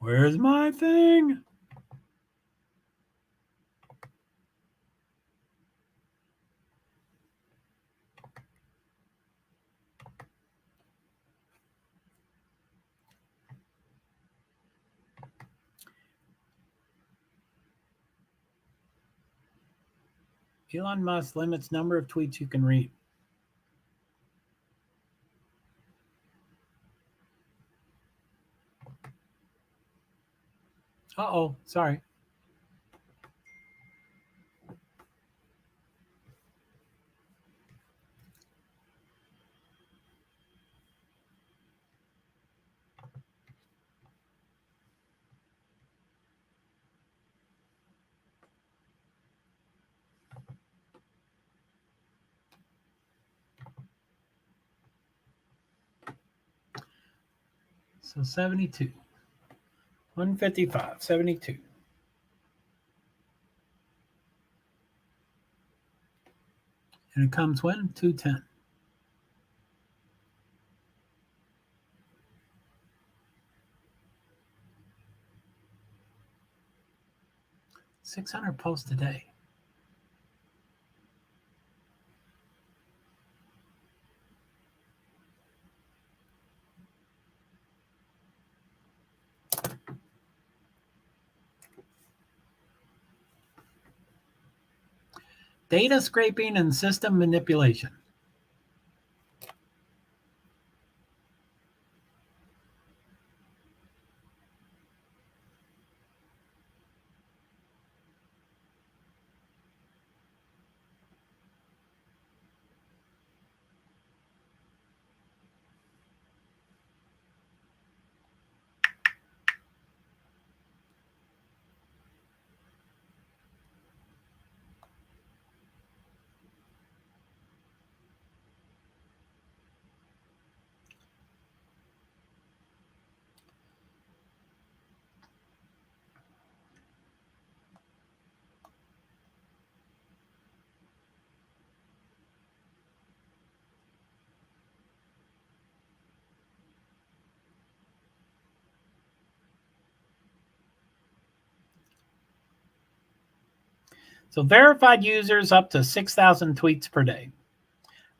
Where's my thing? Elon Musk limits number of tweets you can read. Uh-oh, sorry. So 72. 155, 72. And it comes when? 210. $600 posts a day. Data scraping and system manipulation. So verified users up to 6,000 tweets per day.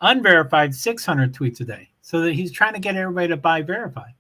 Unverified 600 tweets a day. So that he's trying to get everybody to buy verified.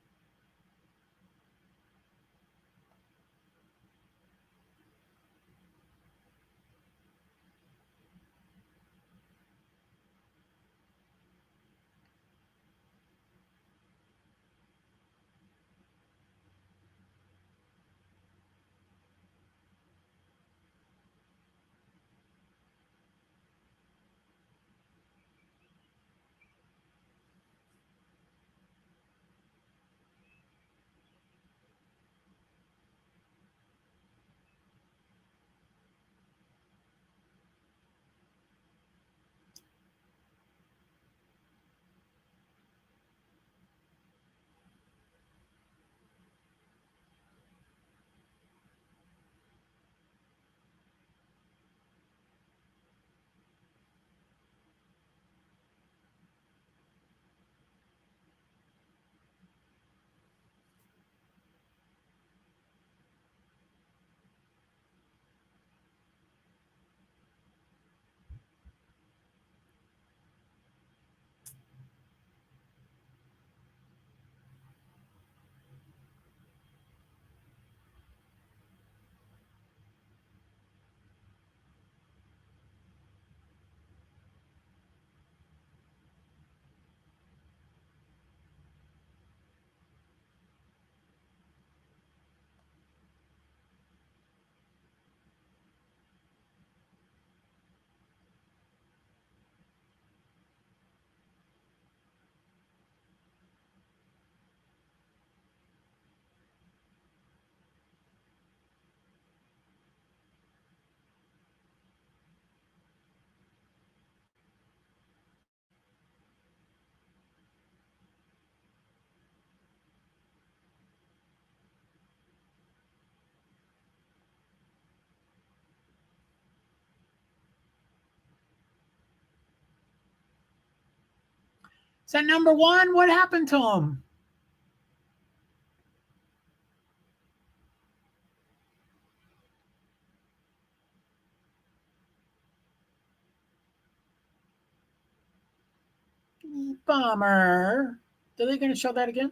Is that number one? What happened to him? Bummer. Are they going to show that again?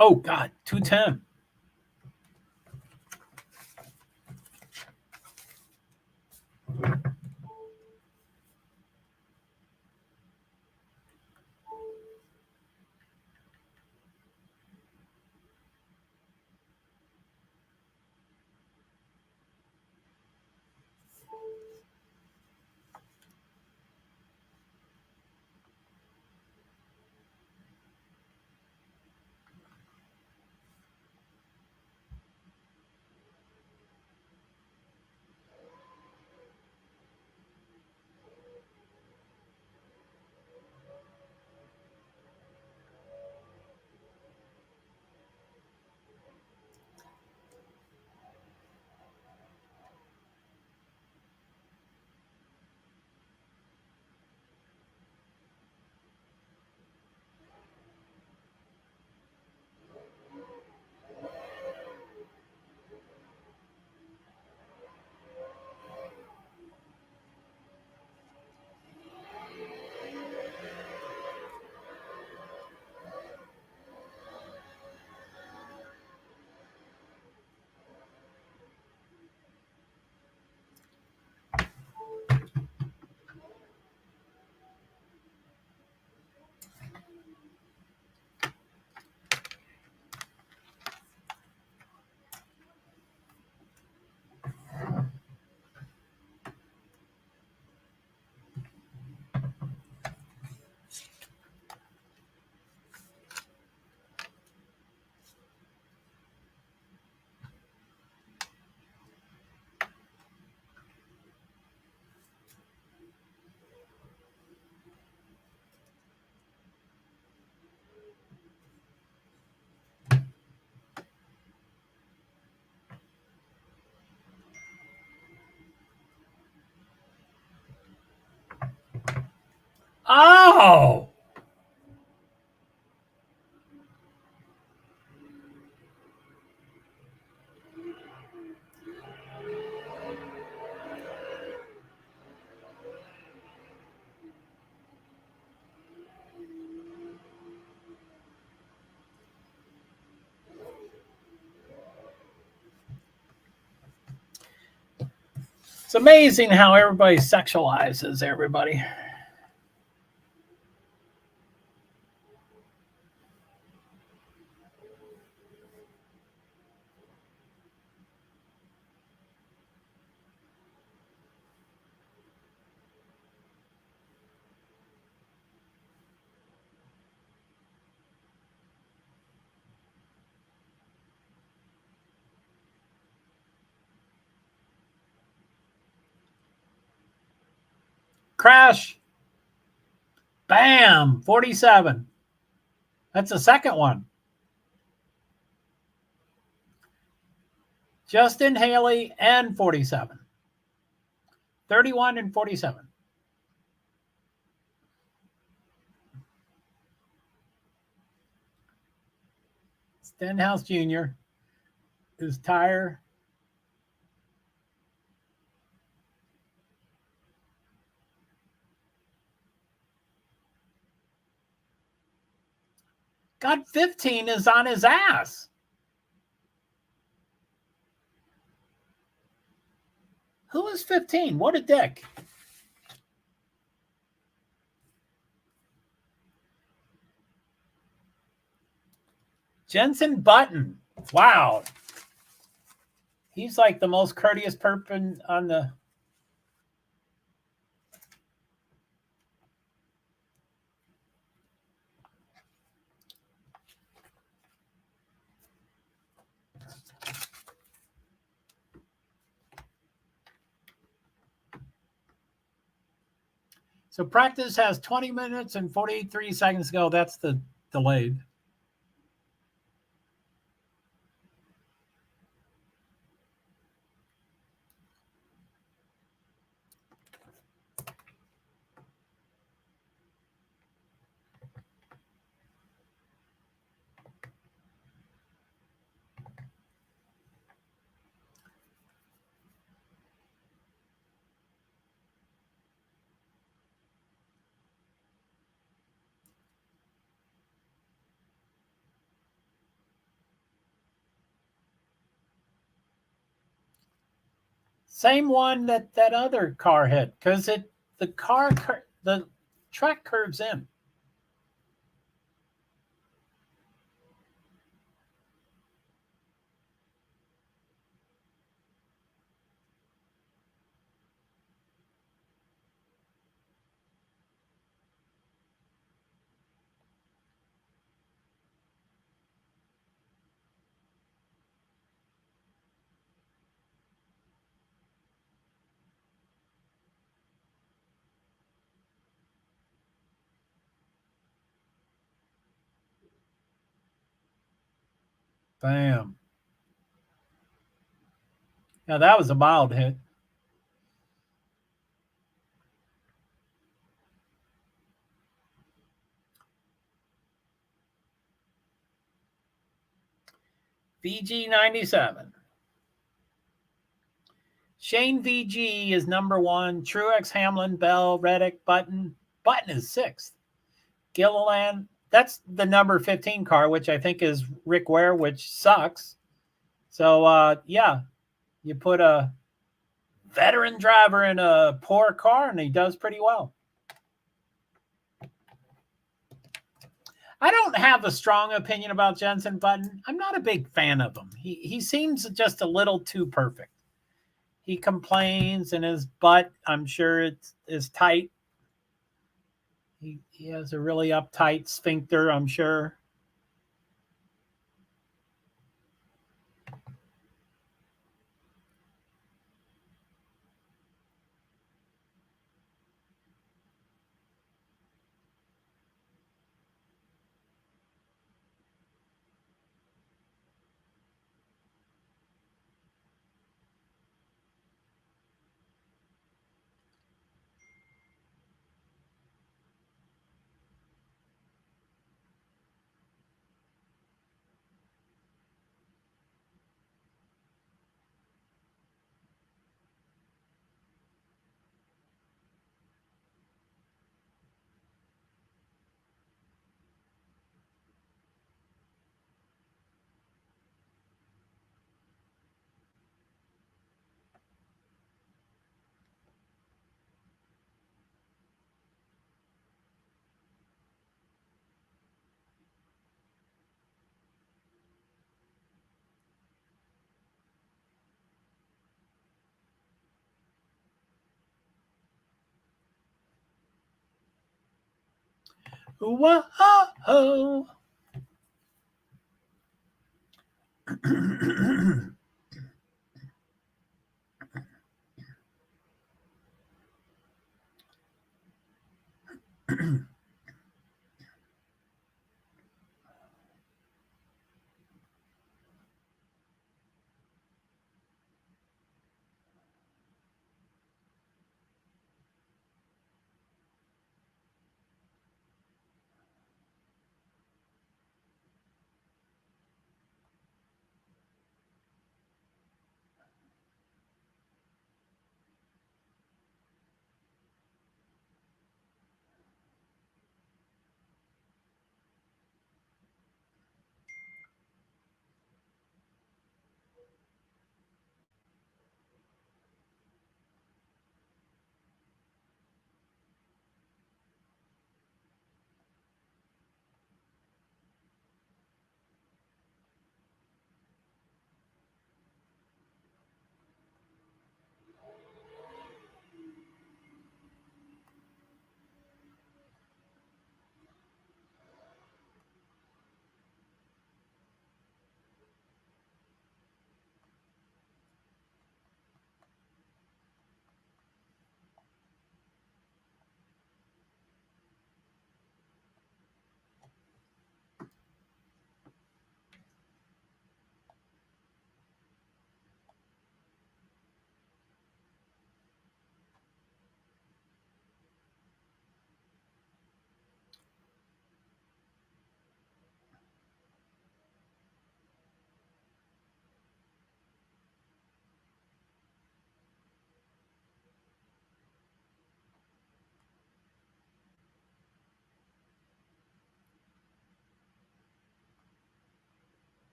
Oh, God, 210. Oh, it's amazing how everybody sexualizes everybody. Crash. Bam. 47. That's the second one. Justin Haley and 47. 31 and 47. Stenhouse Jr. His tire. God, 15 is on his ass. Who is 15? What a dick. Jensen Button. Wow. He's like the most courteous person on the. So practice has 20 minutes and 43 seconds to go. That's the delayed. Same one that other car hit, because the track curves in. Bam. Yeah, that was a mild hit. VG97. Shane VG is number one. Truex, Hamlin, Bell, Reddick, Button. Button is sixth. Gilliland, that's the number 15 car, which I think is Rick Ware, which sucks. So, yeah, you put a veteran driver in a poor car, and he does pretty well. I don't have a strong opinion about Jenson Button. I'm not a big fan of him. He seems just a little too perfect. He complains, and his butt, I'm sure it's is tight. He has a really uptight sphincter, I'm sure. Whoa.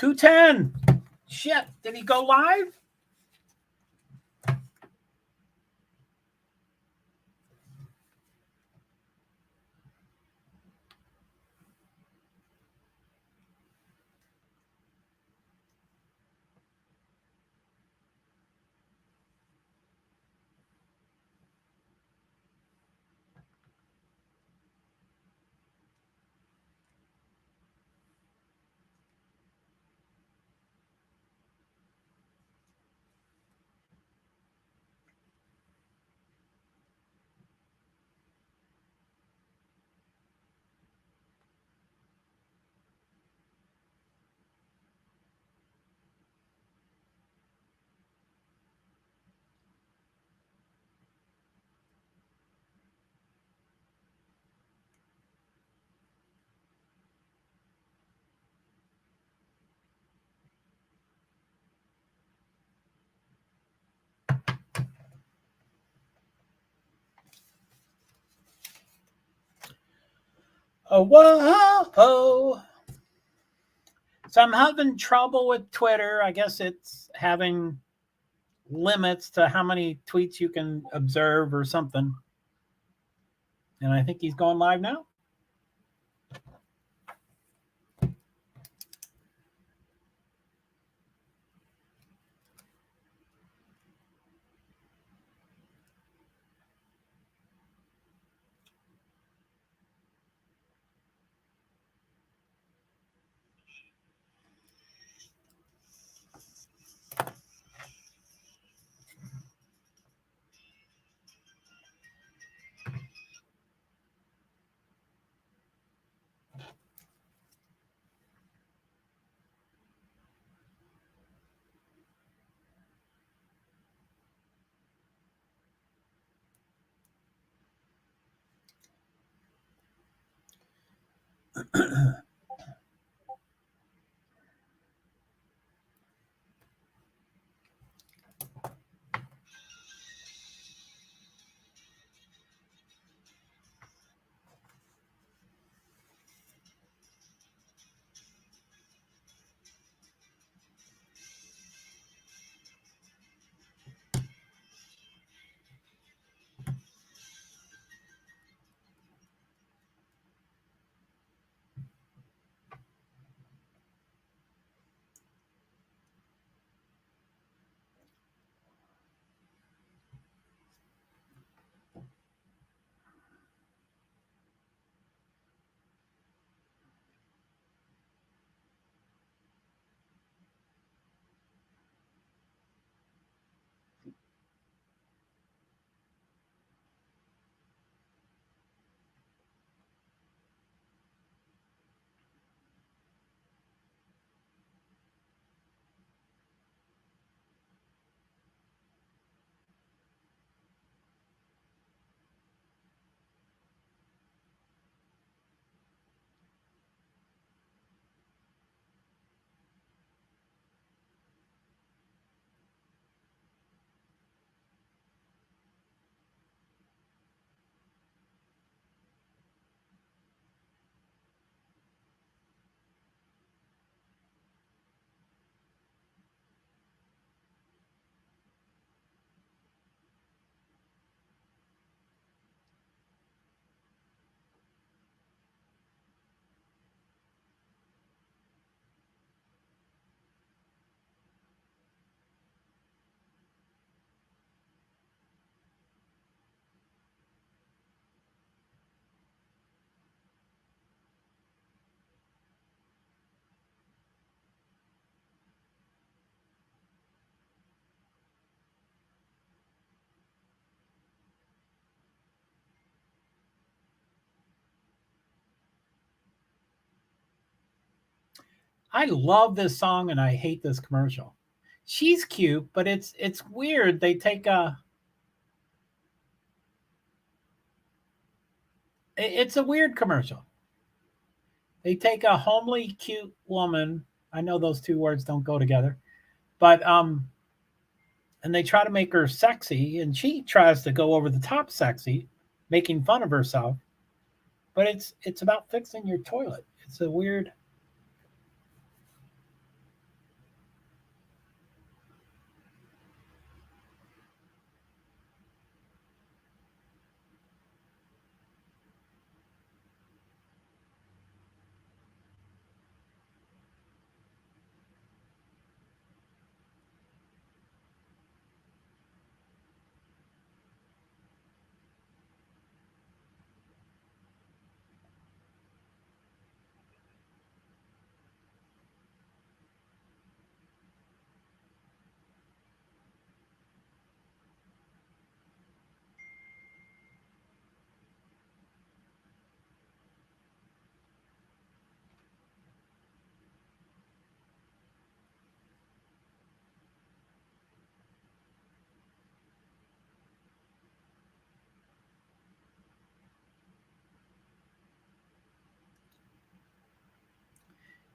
210. Shit. Did he go live? Oh, whoa. So I'm having trouble with Twitter. I guess it's having limits to how many tweets you can observe or something. And I think he's going live now. I love this song and I hate this commercial. She's cute, but it's weird. They take it's a weird commercial. They take a homely, cute woman. I know those two words don't go together, but and they try to make her sexy, and she tries to go over the top sexy, making fun of herself. But it's about fixing your toilet. It's a weird.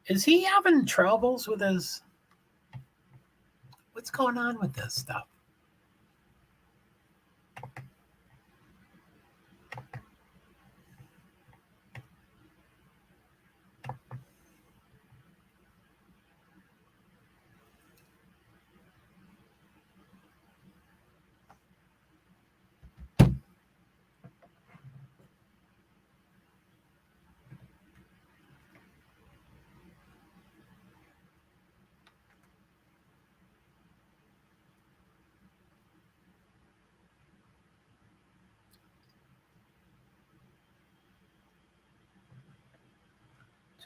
Is he having troubles with his? What's going on with this stuff?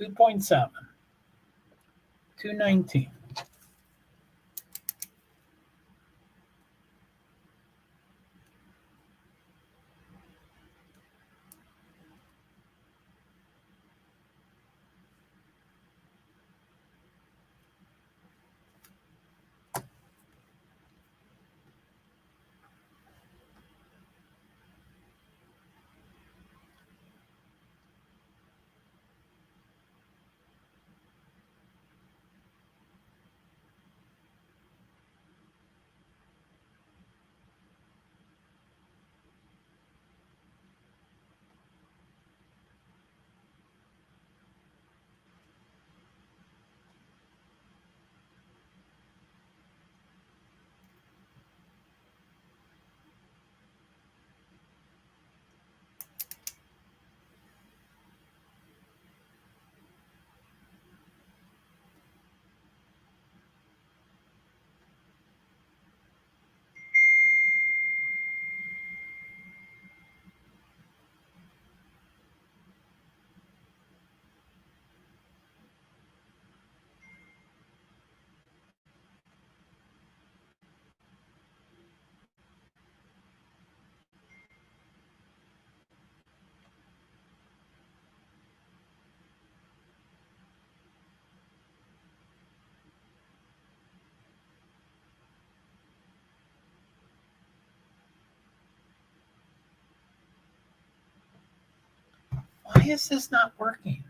2.7, 219. Why is this not working?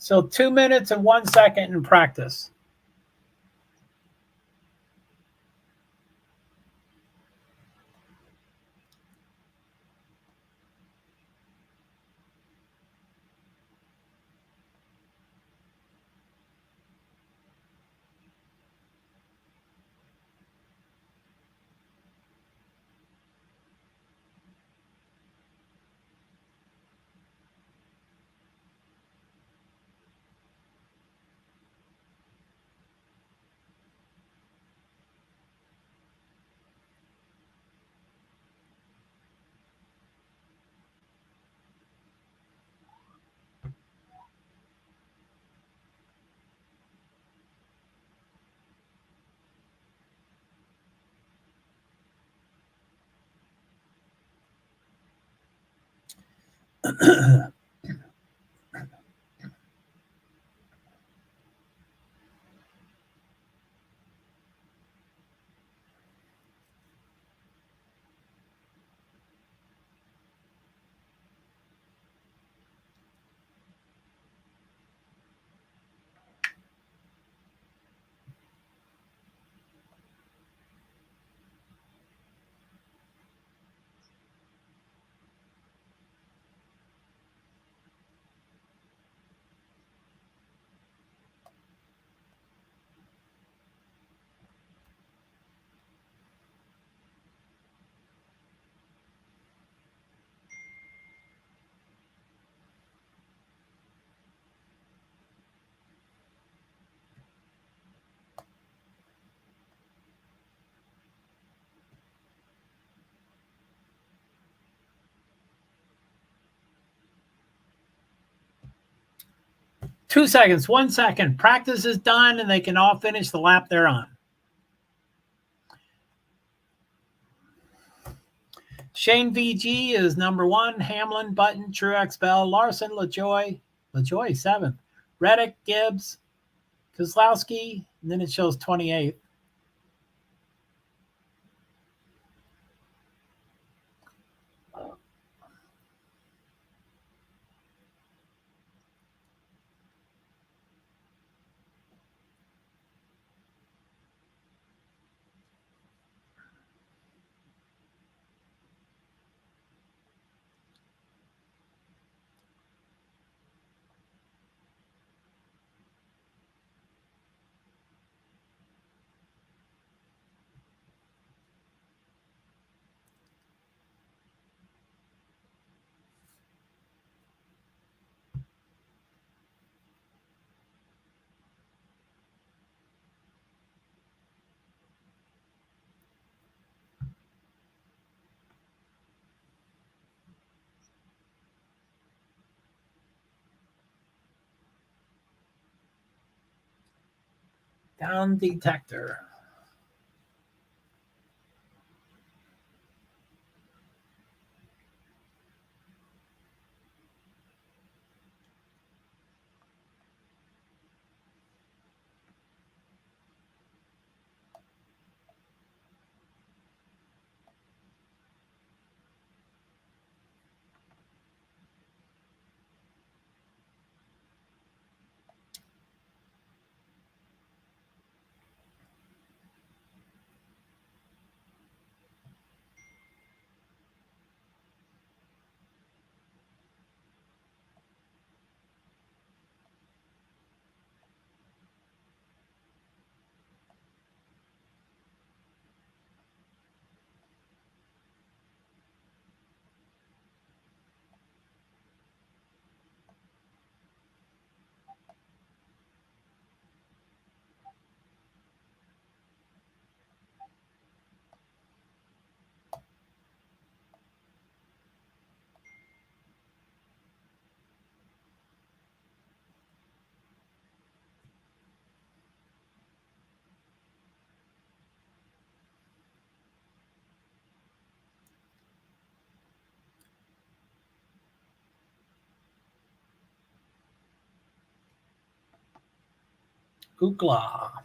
So 2 minutes and 1 second in practice. Two seconds, 1 second. Practice is done and they can all finish the lap they're on. Shane VG is number 1. Hamlin, Button, Truex, Bell, Larson, LaJoy 7th. Reddick, Gibbs, Kozlowski, and then it shows 28th. Down detector. Hoopla.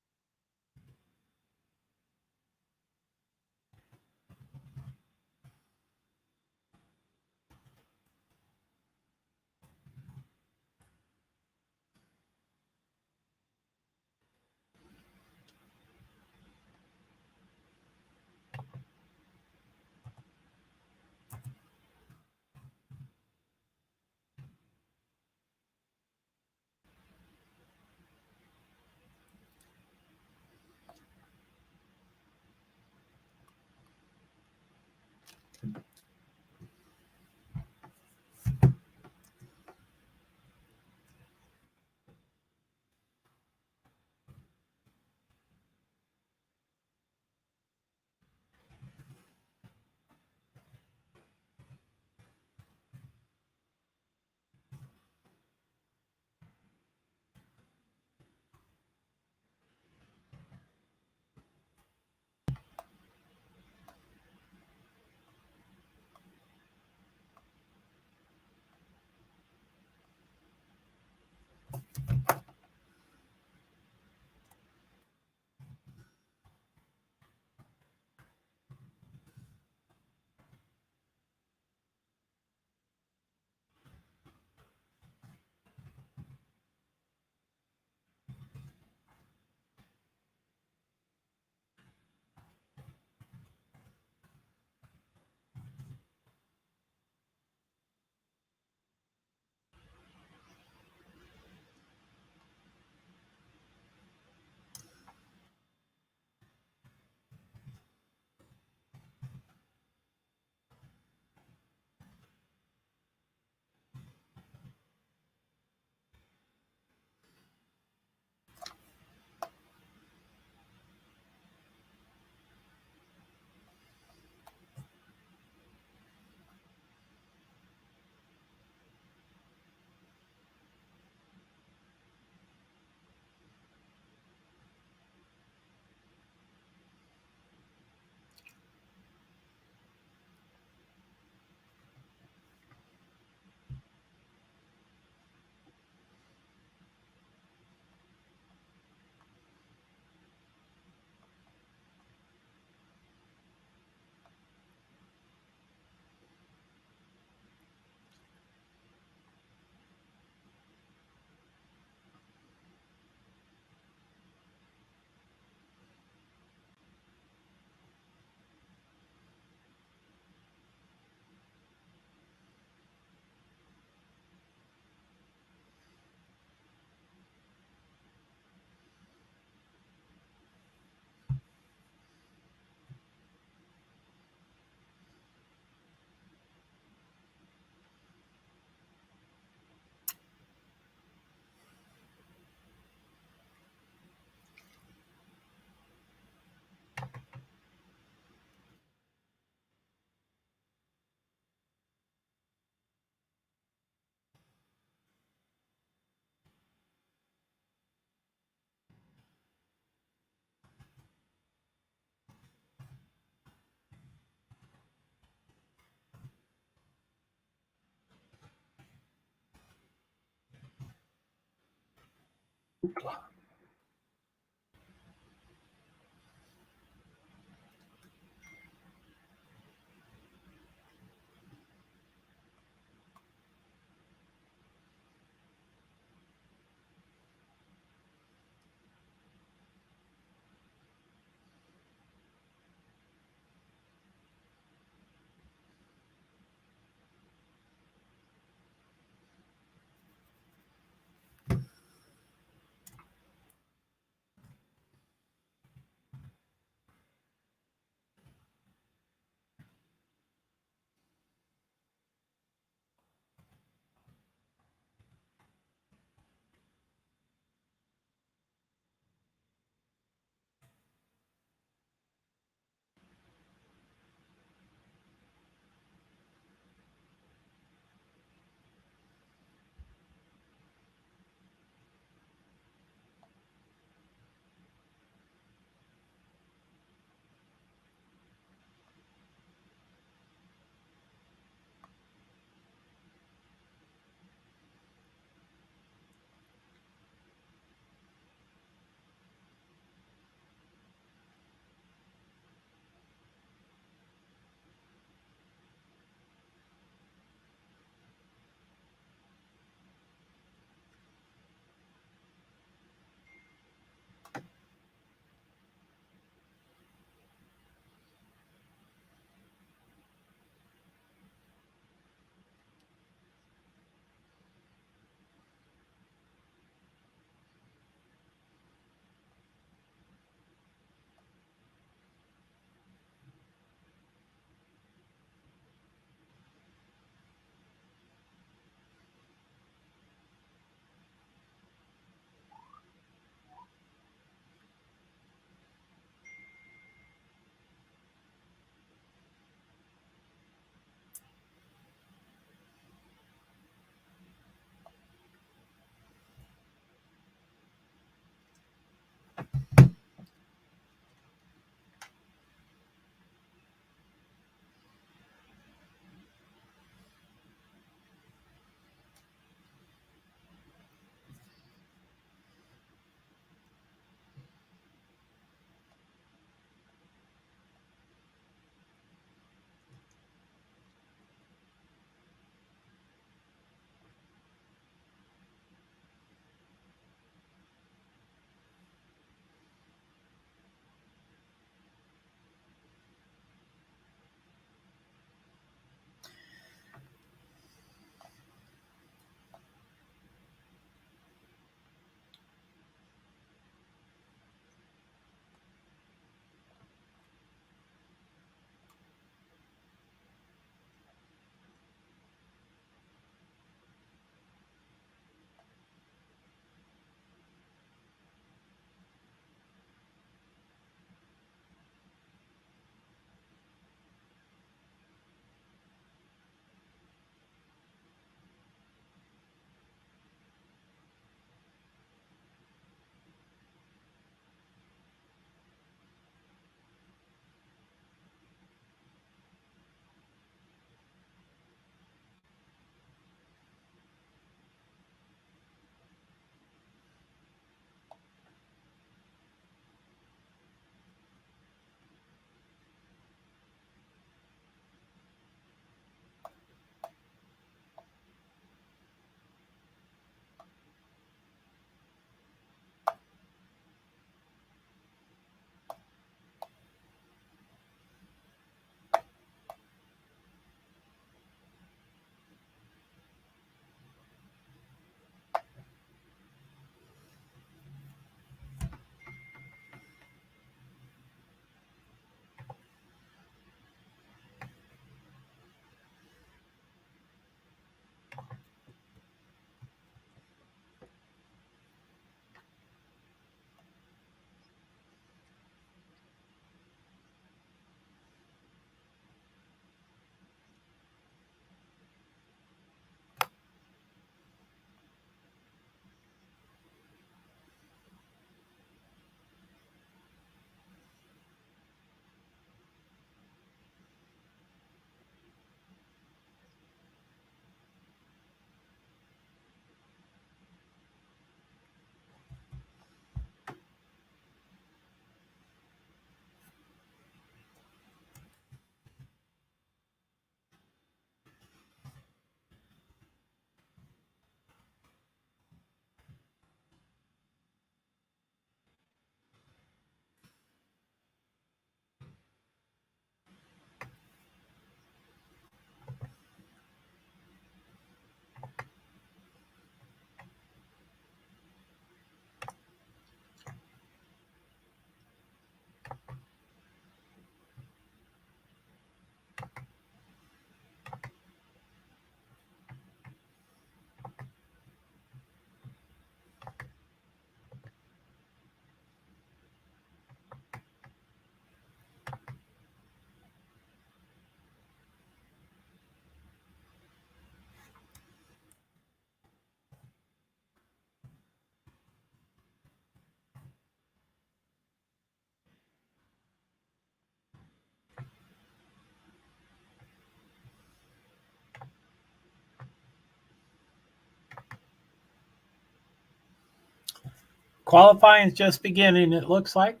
Qualifying is just beginning, it looks like.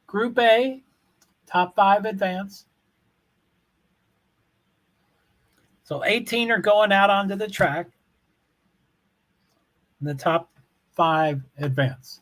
Group A, top 5 advance. So 18 are going out onto the track. And the top 5 advance.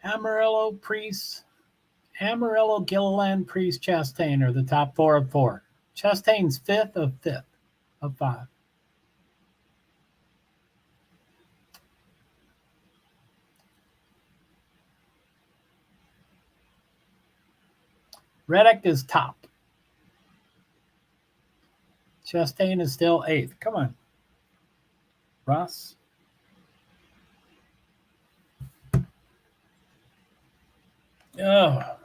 Amarillo, Gilliland, Priest, Chastain are the top 4 of 4. Chastain's 5th of 5. Reddick is top. Chastain is still 8th. Come on, Ross. Oh.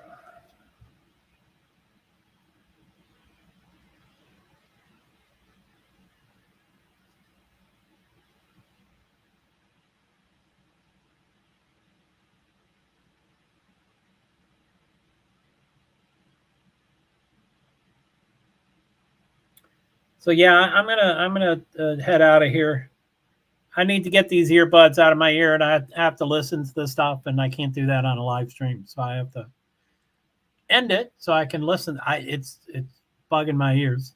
So yeah, I'm gonna head out of here. I need to get these earbuds out of my ear, and I have to listen to this stuff, and I can't do that on a live stream, so I have to end it so I can listen. It's bugging my ears.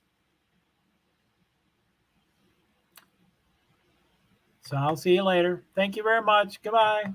So I'll see you later. Thank you very much. Goodbye.